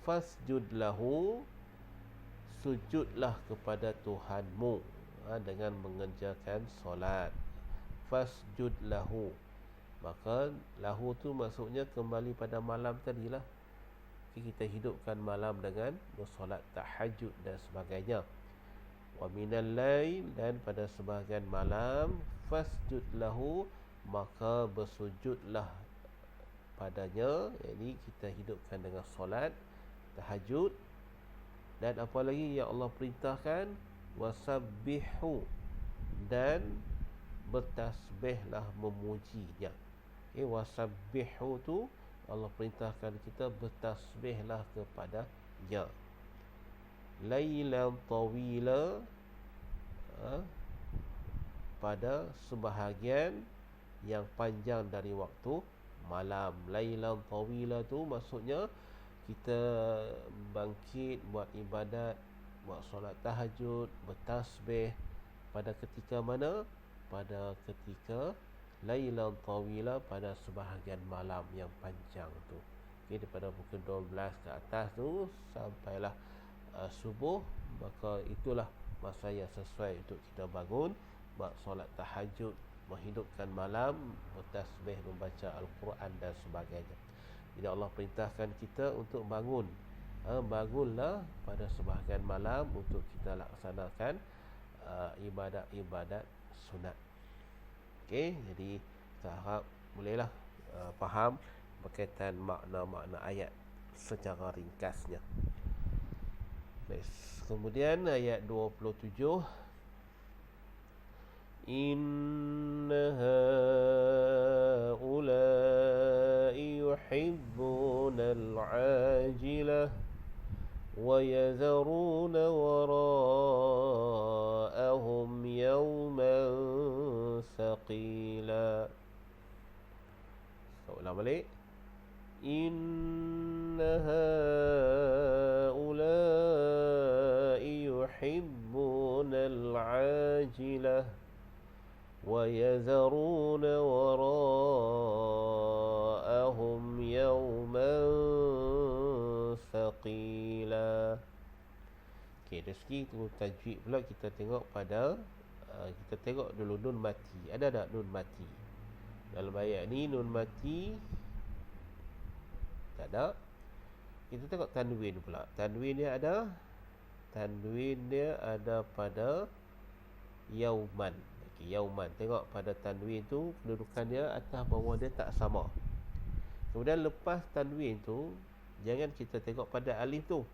Fasjud lahu, sujudlah kepada Tuhanmu dengan mengerjakan solat. Fasjud lahu, maka lahu tu maksudnya kembali pada malam tadilah. Kita hidupkan malam dengan bersolat tahajud dan sebagainya. Wa minal lail, dan pada sebahagian malam. Fasjud lahu, maka bersujudlah padanya. Jadi kita hidupkan dengan solat tahajud. Dan apa lagi yang Allah perintahkan? Wasabbihu, dan bertasbihlah memujinya. Wasabbihu tu Allah perintahkan kita bertasbihlah kepadanya. Lailan tawila, pada sebahagian yang panjang dari waktu malam. Lailan tawila tu maksudnya kita bangkit buat ibadat, buat solat tahajud, bertasbih pada ketika mana? Pada ketika lailan tawila, pada sebahagian malam yang panjang tu. Daripada pukul 12 ke atas tu sampailah subuh, maka itulah masa yang sesuai untuk kita bangun, buat solat tahajud, menghidupkan malam, bertasbih, membaca Al-Quran dan sebagainya. Jadi Allah perintahkan kita untuk bangun. Bangunlah pada sebahagian malam untuk kita laksanakan ibadat-ibadat sunat. Jadi kita harap bolehlah faham berkaitan makna-makna ayat secara ringkasnya. Kemudian ayat 27. Inna haula'i yuhibbuna al-ajilah wa yazaruna wara'ahum yawman thaqila. Ulang balik. Inna haula'i yuhibbuna al-ajilah wa yazaruna wara'ahum yawman thaqila. Dari segi tu tajwid pula kita tengok pada kita tengok dulu nun mati. Ada tak nun mati dalam ayat ni? Nun mati tak ada. Kita tengok tanwin pula. Tanwin dia ada. Tanwin dia ada pada yauman. Yauman. Tengok pada tanwin tu, kedudukan dia atas bawah dia tak sama. Kemudian lepas tanwin tu, jangan kita tengok pada alif tu.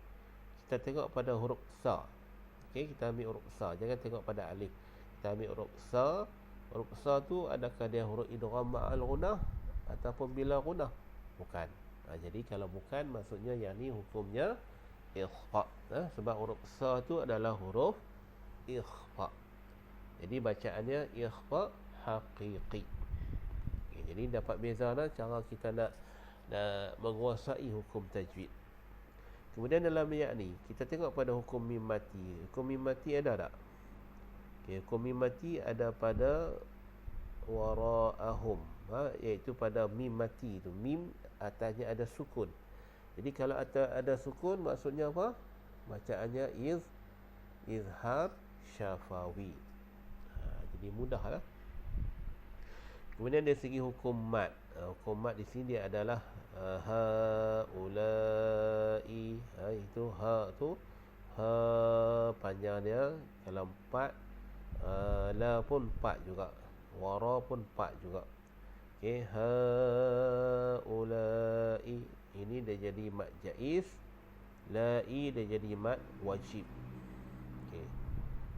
Kita tengok pada huruf sa. Kita ambil huruf sa. Jangan tengok pada alif. Kita ambil huruf sa. Huruf sa tu adakah dia huruf idgham ma'al ghunnah ataupun bila ghunnah? Bukan. Jadi kalau bukan, maksudnya yang ni hukumnya ikhfa. Sebab huruf sa tu adalah huruf ikhfa. Jadi bacaannya ikhfa haqiqi. Okay, jadi dapat beza dah cara kita nak menguasai hukum tajwid. Kemudian dalam ayat ni kita tengok pada hukum mim mati. Hukum mim mati ada tak? Okay, hukum mim mati ada pada wara'ahum, iaitu pada mim mati tu. Mim atasnya ada sukun. Jadi kalau ada sukun, maksudnya apa? Bacaannya izhar syafawi. Jadi mudahlah. Kemudian dari segi hukum mat, hukum mat di sini dia adalah haulai. Itu ha tu, ha panjang dia. Kalau 4, la pun 4 juga, wara pun 4 juga. Okey, haulai ini dia jadi mat jaiz, lai dia jadi mat wajib. Okey,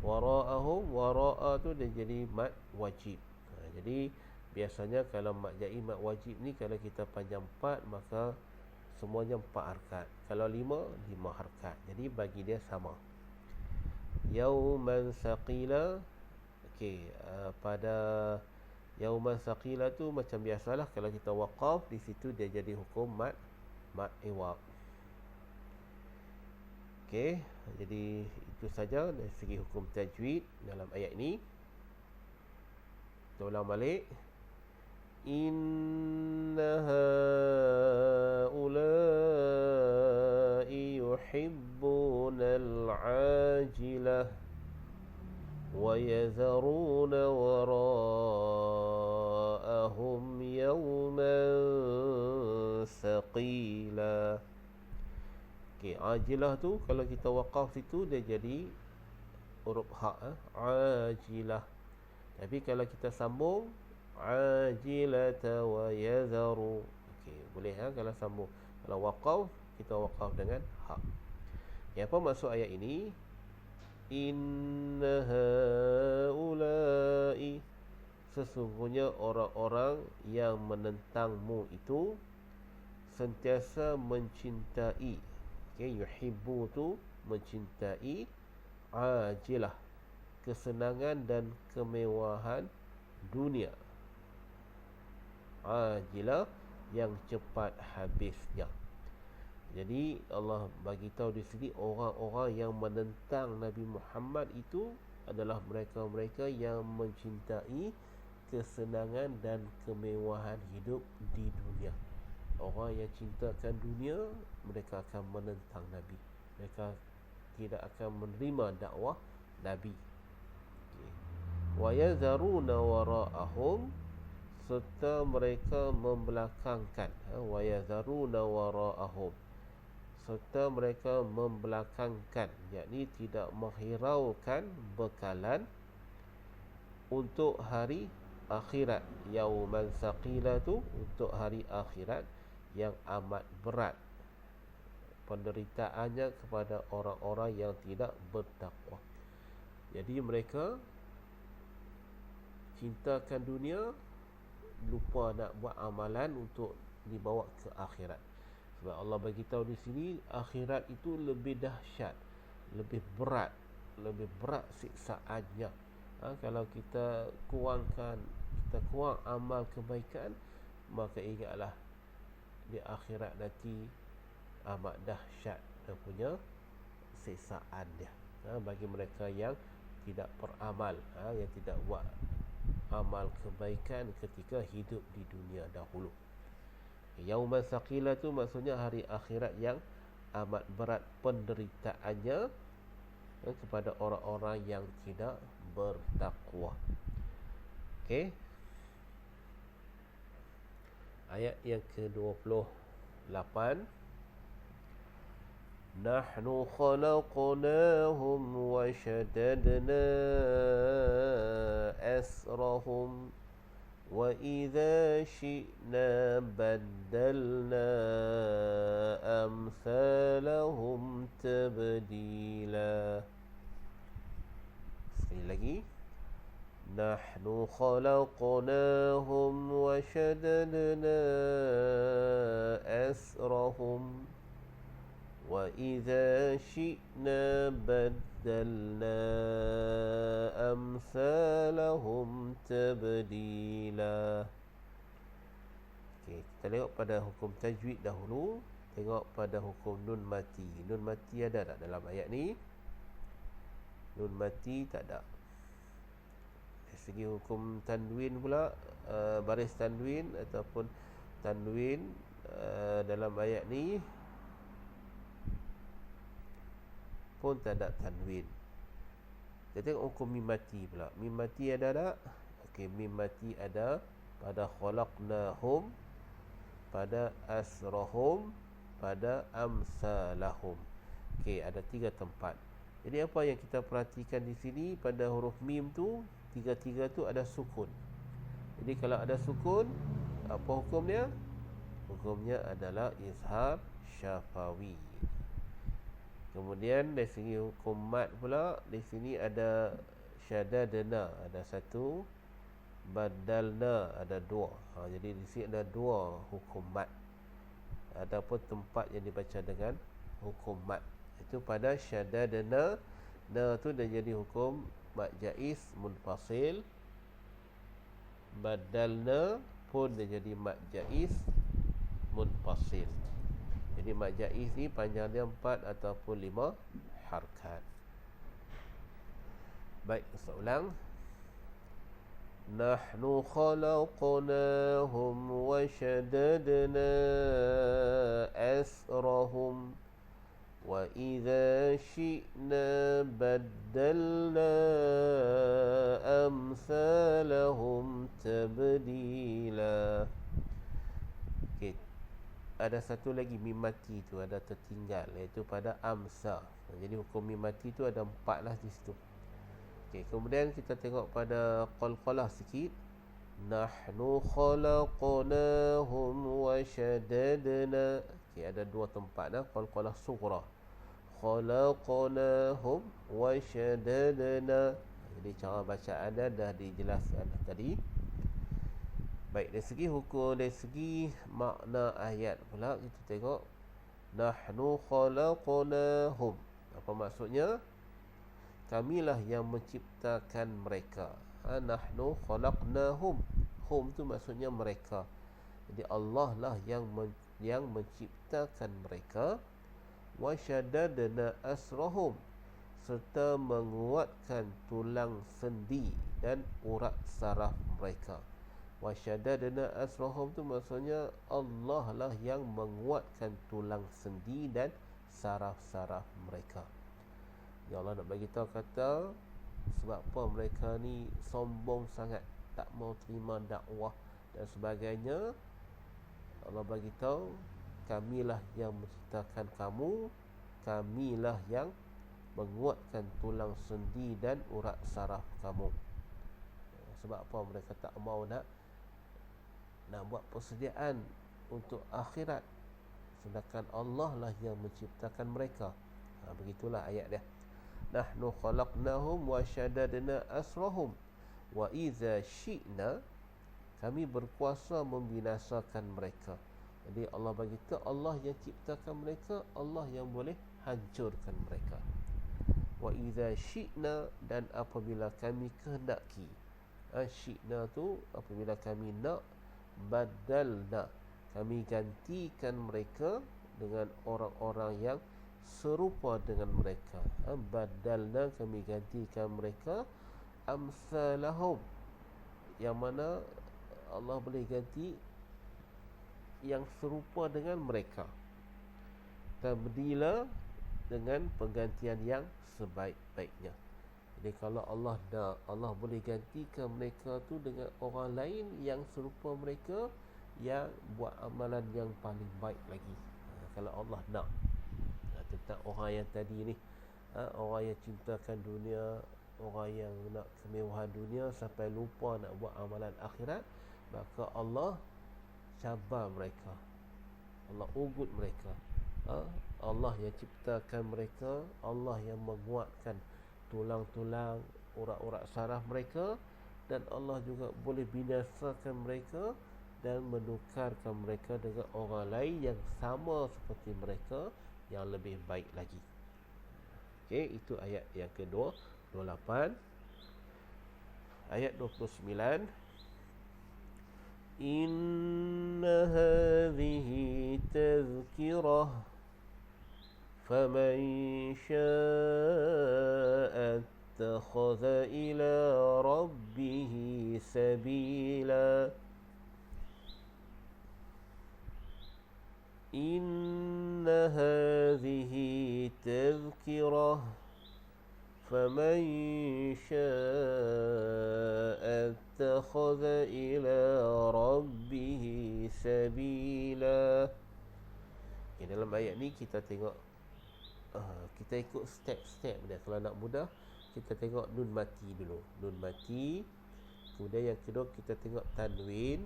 wara'ahum, wara'a tu dia jadi mat wajib. Jadi biasanya kalau mat jaiz, mat wajib ni kalau kita panjang 4, maka semuanya 4 harkat. Kalau 5 harkat. Jadi bagi dia sama. Yauman saqila. Okey, pada yauman saqila tu macam biasalah, kalau kita waqaf di situ dia jadi hukum mat iwab. Okey, jadi itu saja dari segi hukum tajwid dalam ayat ini. Kita ulang balik. Inna haulai yuhibbunal ajilah wa yazaruna wara'ahum yawman saqila. Okey, ajilah tu kalau kita waqaf situ dia jadi huruf ha, ajilah. Tapi kalau kita sambung ajilata wa yazaru, okey, boleh kalau sambung. Kalau waqaf, kita waqaf dengan ha. Apa maksud ayat ini? Inna haulai, sesungguhnya orang-orang yang menentangmu itu sentiasa mencintai. Okey, yuhibbu tu mencintai, ajilah kesenangan dan kemewahan dunia, ajilah yang cepat habisnya. Jadi Allah bagi tahu di sini orang-orang yang menentang Nabi Muhammad itu adalah mereka-mereka yang mencintai kesenangan dan kemewahan hidup di dunia. Orang yang cintakan dunia, mereka akan menentang Nabi. Mereka tidak akan menerima dakwah Nabi. Wa yazaruna wara'ahum, serta mereka membelakangkan, wa yazaruna wara'ahum, serta mereka membelakangkan, yakni tidak menghiraukan bekalan untuk hari akhirat. Yauman saqila tu untuk hari akhirat yang amat berat penderitaannya kepada orang-orang yang tidak bertakwa. Jadi mereka cintakan dunia, lupa nak buat amalan untuk dibawa ke akhirat. Sebab Allah bagi tahu di sini akhirat itu lebih dahsyat, lebih berat siksaannya. Kalau kita kurang amal kebaikan, maka ingatlah di akhirat nanti amat dahsyat dia punya siksaan dia. Bagi mereka yang tidak beramal, yang tidak buat amal kebaikan ketika hidup di dunia dahulu. Yauman saqila tu maksudnya hari akhirat yang amat berat penderitaannya kepada orang-orang yang tidak bertakwa. Okey. Ayat yang ke-28. Nahnu khalaqnahum wa shaddadna asrahum wa idza syi'na baddalna amsalahum tabdila. Sekali lagi. Nahnu khalaqnahum wa shaddadna asrahum Wa idza syi'na baddalna amsalahum tabdila. Okey, kita tengok pada hukum tajwid dahulu. Tengok pada hukum nun mati. Nun mati ada tak dalam ayat ni? Nun mati tak ada. Dari segi hukum tanwin pula, baris tanwin ataupun tanwin dalam ayat ni pun tak ada tanwin. Kita tengok hukum mim mati pula. Mim mati ada tak? Okey, mim mati ada pada khalaqnahum, pada asrahum, pada amsalahum. Okey, ada 3 tempat. Jadi apa yang kita perhatikan di sini pada huruf mim tu, tiga-tiga tu ada sukun. Jadi kalau ada sukun, apa hukumnya? Hukumnya adalah izhar syafawi. Kemudian dari segi hukum mat pula, di sini ada syadadna ada 1, badalna ada 2. Jadi di sini ada 2 hukum mat. Adapun tempat yang dibaca dengan hukum mat itu pada syadadna, na tu dah jadi hukum mat jaiz munfasil. Badalna pun dah jadi mat jaiz munfasil. Jadi mat jaiz ni panjang dia 4 ataupun 5 harakat. Baik, saya ulang. Nahnu khalaqnahum wa shaddadna asrahum wa idza syi'na baddalna amsalahum tabdila. Okey, ada satu lagi mim mati tu ada tertinggal, iaitu pada amsa. Jadi hukum mim mati tu ada 4 lah di situ. Okey, kemudian kita tengok pada qalqalah sikit. Nahnu khalaqnahum wa shaddadna. Okey, ada 2 tempat dah qalqalah sughra. Khalaqnahum wa shaddadna. Jadi cara bacaan dia dah dijelaskan tadi. Baik, dari segi hukum, dari segi makna ayat pula kita tengok. Nahnu khalaqnahum. Apa maksudnya? Kamilah yang menciptakan mereka. Nahnu khalaqnahum. Hum tu maksudnya mereka. Jadi Allah lah yang menciptakan mereka. Wa syaddadna asrahum, serta menguatkan tulang sendi dan urat saraf mereka. Wa syaddadna asrahum tu maksudnya Allah lah yang menguatkan tulang sendi dan saraf-saraf mereka. Ya Allah nak bagi tahu kata sebab apa mereka ni sombong sangat, tak mau terima dakwah dan sebagainya. Allah bagi tahu, kamilah yang menciptakan kamu, kamilah yang menguatkan tulang sendi dan urat saraf kamu. Sebab apa mereka tak mau nak buat persediaan untuk akhirat, sedangkan Allah lah yang menciptakan mereka. Begitulah ayat dia. Nahnu khalaqnahum wa shaddadna asrahum wa idza syi'na, kami berkuasa membinasakan mereka. Jadi Allah bagi tahu Allah yang ciptakan mereka, Allah yang boleh hancurkan mereka. Wa idza syi'na, dan apabila kami kehendaki. Syi'na tu apabila kami nak, badalna, kami gantikan mereka dengan orang-orang yang serupa dengan mereka. Badalna, kami gantikan mereka amsalahum, yang mana Allah boleh ganti yang serupa dengan mereka. Tabdila, dengan penggantian yang sebaik-baiknya. Jadi kalau Allah nak, Allah boleh gantikan mereka tu dengan orang lain yang serupa mereka, yang buat amalan yang paling baik lagi. Kalau Allah nak. Tentang orang yang tadi ni, orang yang cintakan dunia, orang yang nak kemewahan dunia sampai lupa nak buat amalan akhirat, maka Allah cabar mereka, Allah ugut mereka. Allah yang ciptakan mereka, Allah yang menguatkan tulang-tulang, urat-urat saraf mereka, dan Allah juga boleh binasakan mereka dan menukarkan mereka dengan orang lain yang sama seperti mereka, yang lebih baik lagi. Okey, itu ayat yang kedua, 28. Ayat 29. Inna hadhihi tazkirah faman syaa'a ittakhadha ila rabbih sabila. Inna hadhihi tazkirah faman syaa'a ittakhadha ila rabbih sabila. Okay, dalam ayat ni kita tengok kita ikut step-step dia. Kalau nak mudah, kita tengok nun mati dulu. Nun mati. Kemudian yang kedua kita tengok tanwin.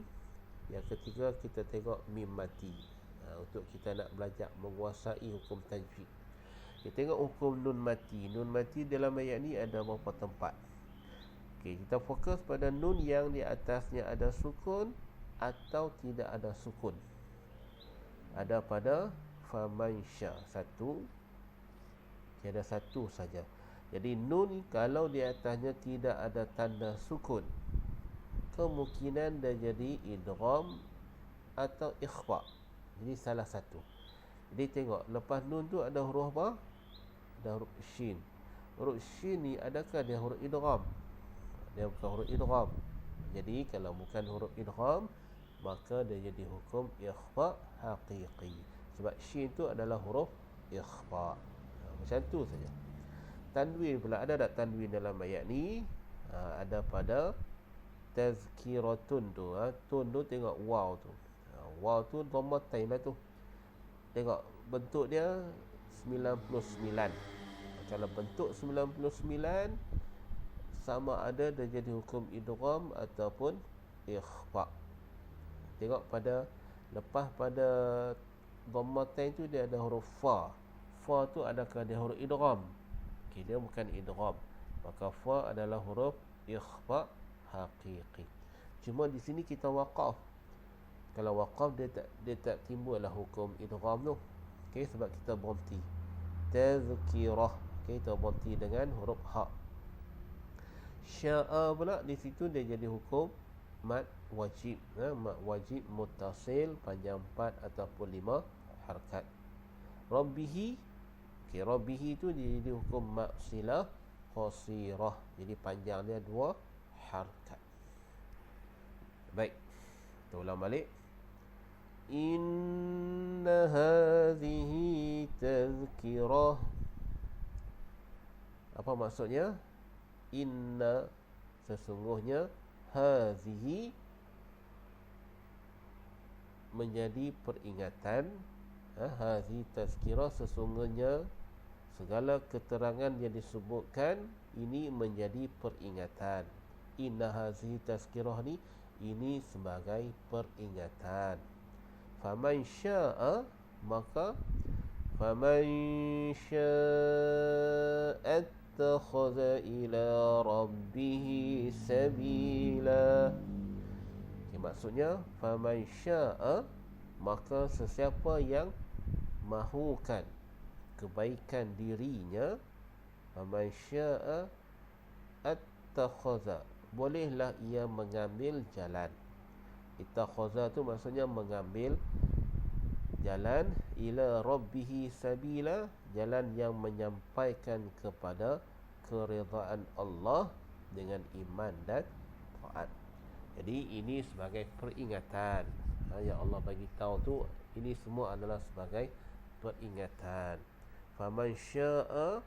Yang ketiga kita tengok mim mati. Untuk kita nak belajar menguasai hukum tajwid. Kita tengok hukum nun mati. Nun mati dalam ayat ni ada beberapa tempat. Okey, kita fokus pada nun yang di atasnya ada sukun atau tidak ada sukun. Ada pada famansya satu. Tiada satu saja. Jadi nun kalau di atasnya tidak ada tanda sukun, kemungkinan dia jadi idgham atau ikhfa. Jadi salah satu. Jadi tengok, lepas nun tu ada huruf apa? Ada huruf shin. Huruf shin ni adakah dia huruf idgham? Dia bukan huruf idgham. Jadi kalau bukan huruf idgham, maka dia jadi hukum ikhfa haqiqi. Sebab shin tu adalah huruf ikhfa. Macam tu saja. Tanwin pula, ada tak tanwin dalam ayat ni? Ada pada tazkiratun tu. Tun tu tengok waw tu. Waw tu dhammatain lah tu. Tengok bentuk dia 99. Kalau bentuk 99, sama ada dia jadi hukum idgham ataupun ikhfa. Tengok pada lepas pada dhammatain tu dia ada huruf fa. Fa tu adakah dia huruf idgham? Okey, dia bukan idgham. Maka fa adalah huruf ikhfa haqiqi. Cuma di sini kita waqaf. Kalau waqaf dia tak timbul lah hukum idgham tu. Okey, sebab kita berhenti. Tazkirah. Okey, kita berhenti dengan huruf ha. Sya'a pula di situ dia jadi hukum mad wajib. Mad wajib muttasil panjang 4 ataupun 5 harakat. Rabbihi. Okey, rabbihi tu dia jadi hukum mad silah qasirah. Jadi panjang dia 2 harakat. Baik. Kita ulang balik. Inna hadhihi tazkirah. Apa maksudnya? Inna, sesungguhnya, hadhihi menjadi peringatan. Hadhihi tazkirah, sesungguhnya segala keterangan yang disebutkan ini menjadi peringatan. Inna hadhihi tazkirah ni, ini sebagai peringatan. Faman syaa, maka faman syaa ittakhadha ila rabbih sabila. Okay, maksudnya faman syaa, maka sesiapa yang mahukan kebaikan dirinya, faman syaa ittakhadha, bolehlah ia mengambil jalan. Ittakhadha tu maksudnya mengambil jalan, ila rabbihi sabila, jalan yang menyampaikan kepada keridaan Allah dengan iman dan taat. Jadi ini sebagai peringatan. Yang Allah bagi tahu tu, ini semua adalah sebagai peringatan. Faman syaa,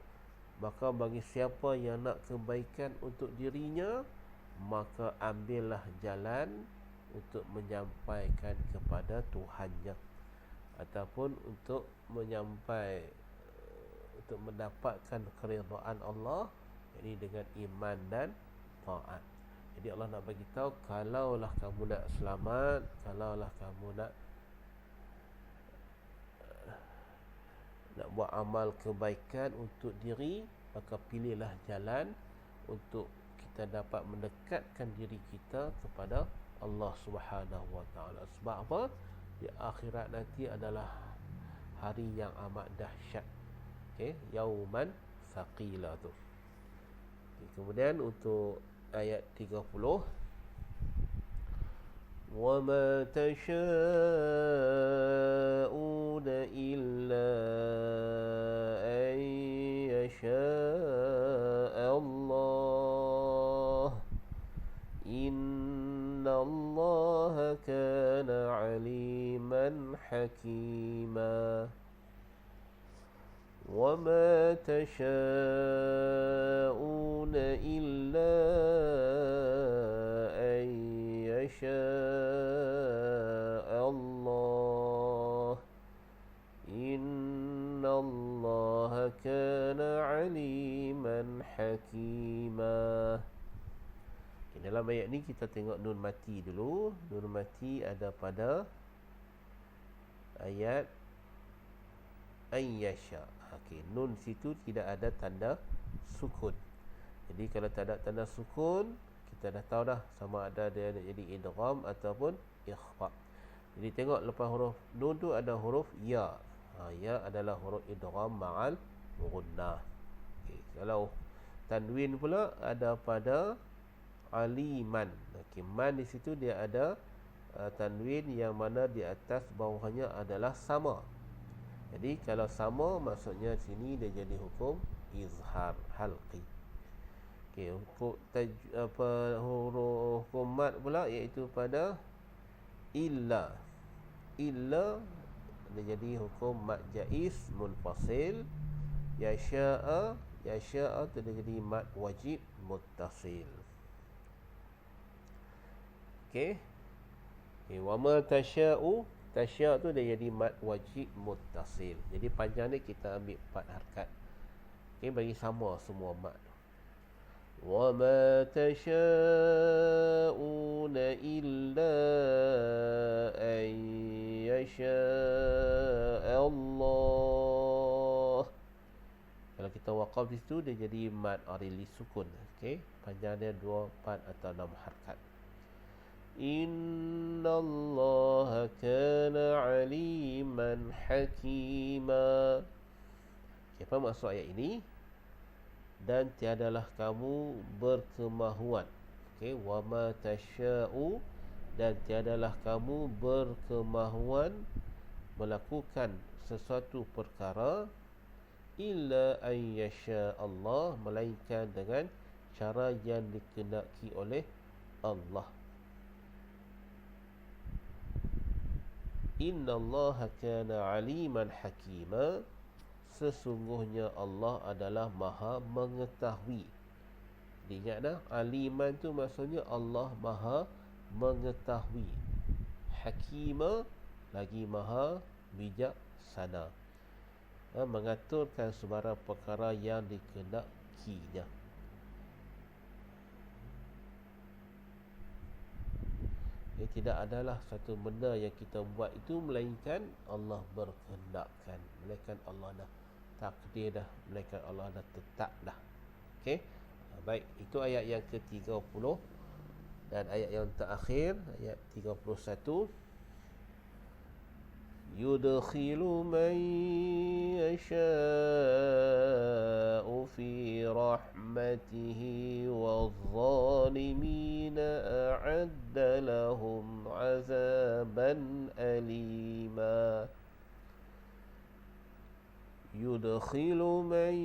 maka bagi siapa yang nak kebaikan untuk dirinya, maka ambillah jalan untuk menyampaikan kepada Tuhannya, ataupun untuk untuk mendapatkan keridaan Allah, ini dengan iman dan taat. Jadi Allah nak bagi tahu, kalaulah kamu nak selamat, kalaulah kamu nak buat amal kebaikan untuk diri, maka pilihlah jalan untuk kita dapat mendekatkan diri kita kepada Allah Subhanahu Wa Taala. Sebab apa? Di akhirat nanti adalah hari yang amat dahsyat. Okey, yauman thaqila tu. Okay, kemudian untuk ayat 30, وَمَا تَشَاءُونَ إِلَّا أَن يَشَاءَ اللَّهُ إِنَّ اللَّهَ كَانَ عَلِيمًا حَكِيمًا. وَمَا تَشَاءُونَ إِلَّا أَن يَشَاءَ اللَّهُ إِنَّ اللَّهَ كَانَ عَلِيمًا حَكِيمًا. Dalam ayat ni kita tengok nun mati dulu. Nun mati ada pada ayat ayyasha. Okey, nun situ tidak ada tanda sukun. Jadi kalau tak ada tanda sukun, kita dah tahu dah sama ada dia nak jadi idgham ataupun ikhfa. Jadi tengok lepas huruf nun tu ada huruf ya. Ya adalah huruf idgham ma'al ghunnah. Okey, kalau tanwin pula ada pada aliman. Okey, man di situ dia ada tanwin yang mana di atas bawahnya adalah sama. Jadi kalau sama, maksudnya sini dia jadi hukum izhar halqi. Okey, untuk huruf hukum mat pula iaitu pada illa. Illa dia jadi hukum mat jaiz munfasil. Yasha'a tu dia jadi mat wajib muttasil. Okey. Wa ma tasha'u, tasya' tu dia jadi mad wajib muttasil. Jadi panjang ni kita ambil 4 harakat. Okey, bagi sama semua mad. Wa ma tasha'una illa an yasha'a Allah. Kalau kita waqaf di situ dia jadi mad arili sukun. Okey, panjang dia 2, 4 atau 6 harakat. Innallaha kana aliman hakima. Okay, apa maksud ayat ini? Dan tiadalah kamu berkemahuan. Okay, wa ma tasya'u, dan tiadalah kamu berkemahuan melakukan sesuatu perkara illa an yasha Allah, melainkan dengan cara yang dikehendaki oleh Allah. Innallaha kana aliman hakima, sesungguhnya Allah adalah maha mengetahui. Ingat dah, aliman tu maksudnya Allah maha mengetahui. Hakima lagi maha bijaksana, mengaturkan sebarang perkara yang dikehendakinya. Tidak adalah satu benda yang kita buat itu melainkan Allah berkehendakkan, melainkan Allah dah takdir dah, melainkan Allah dah tetap dah. Okey, baik, itu ayat yang ke-30. Dan ayat yang terakhir, ayat 31, yudkhilu man yasha'u fi rahmatihi wadh-dhalimina a'adda lahum 'adzaban alima. Yudkhilu man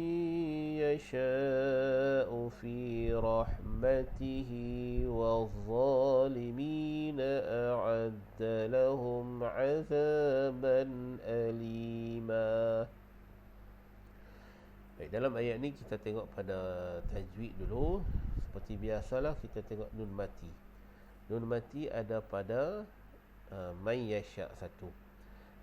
yasha'u fi rahmatihi wadh-dhalimina a'adda lahum 'adzaban alima. Baik, dalam ayat ni kita tengok pada tajwid dulu. Seperti biasalah kita tengok nun mati. Nun mati ada pada man yasha' satu.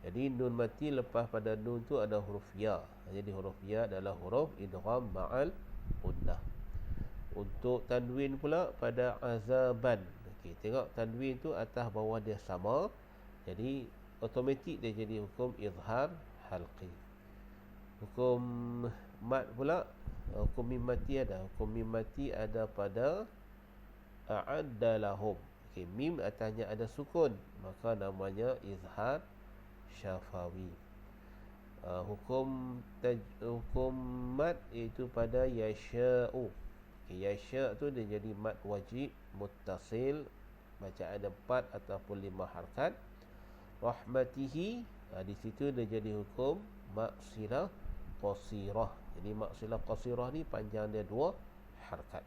Jadi nun mati lepas pada nun tu ada huruf ya. Jadi huruf ya adalah huruf idgham ma'al ghunnah. Untuk tanwin pula pada azaban. Okey, tengok tanwin tu atas bawah dia sama. Jadi automatik dia jadi hukum izhar halqi. Hukum mat pula, hukum mim mati ada. Hukum mim mati ada pada a'adda lahum. Okey, mim atasnya ada sukun, maka namanya izhar syafawi. Hukum mad iaitu pada yasha'u. Yasha' tu dia jadi mad wajib muttasil, bacaan 4 ataupun 5 harakat. Rahmatihi, di situ dia jadi hukum maksilah qasirah. Jadi maksilah qasirah ni panjang dia 2 harakat.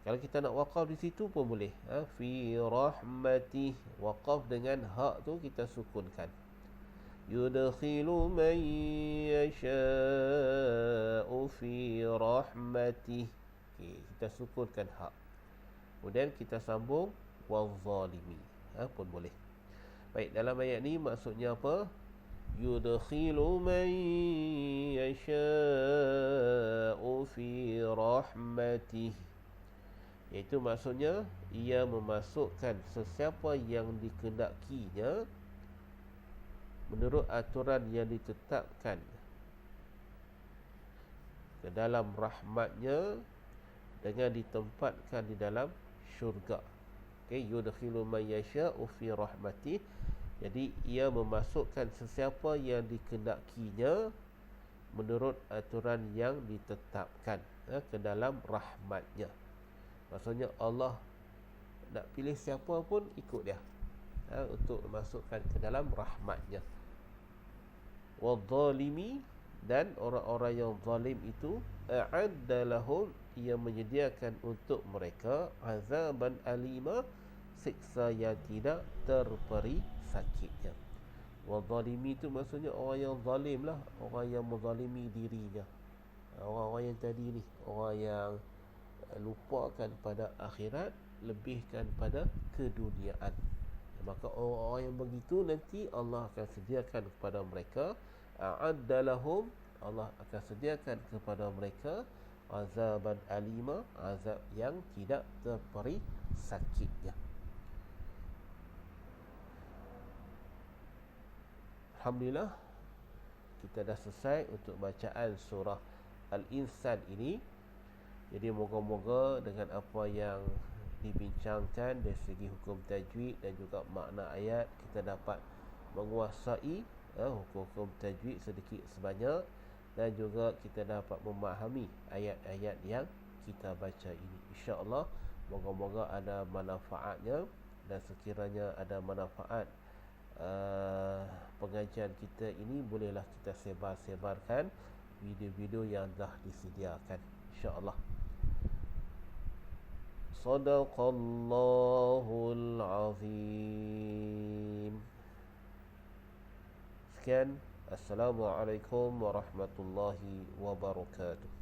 Kalau kita nak waqaf di situ pun boleh. Fi rahmatih, waqaf dengan hak tu kita sukunkan. Yudkhilu man yasha'u fi rahmatih. Kita sukunkan hak. Kemudian kita sambung wal-zalimi, pun boleh. Baik, dalam ayat ni maksudnya apa? Yudkhilu man yasha'u fi rahmatih, iaitu maksudnya ia memasukkan sesiapa yang dikehendakinya menurut aturan yang ditetapkan ke dalam rahmatnya dengan ditempatkan di dalam syurga. Yudkhilu man yasha'u fi rahmatih, jadi ia memasukkan sesiapa yang dikehendakinya menurut aturan yang ditetapkan ke dalam rahmatnya. Maksudnya Allah nak pilih siapa pun ikut dia, untuk masukkan ke dalam rahmatnya. Wadzalimi, dan orang-orang yang zalim itu, a'adda lahum, ia menyediakan untuk mereka azaban alima, siksa yang tidak terperi sakitnya. Wadzalimi itu maksudnya orang yang zalim lah, orang yang menzalimi dirinya. Orang-orang yang tadi ni, orang yang lupakan pada akhirat, lebihkan pada keduniaan. Maka orang-orang yang begitu nanti Allah akan sediakan kepada mereka, a'adda lahum, Allah akan sediakan kepada mereka azaban alima, azab yang tidak terperi sakitnya. Alhamdulillah, kita dah selesai untuk bacaan surah Al-Insan ini. Jadi moga-moga dengan apa yang dibincangkan dari segi hukum tajwid dan juga makna ayat, kita dapat menguasai hukum-hukum tajwid sedikit sebanyak, dan juga kita dapat memahami ayat-ayat yang kita baca ini. InsyaAllah moga-moga ada manfaatnya, dan sekiranya ada manfaat pengajian kita ini, bolehlah kita sebar-sebarkan video-video yang dah disediakan, insyaAllah. Sadaqallahul azim. Sekian. Assalamualaikum warahmatullahi wabarakatuh.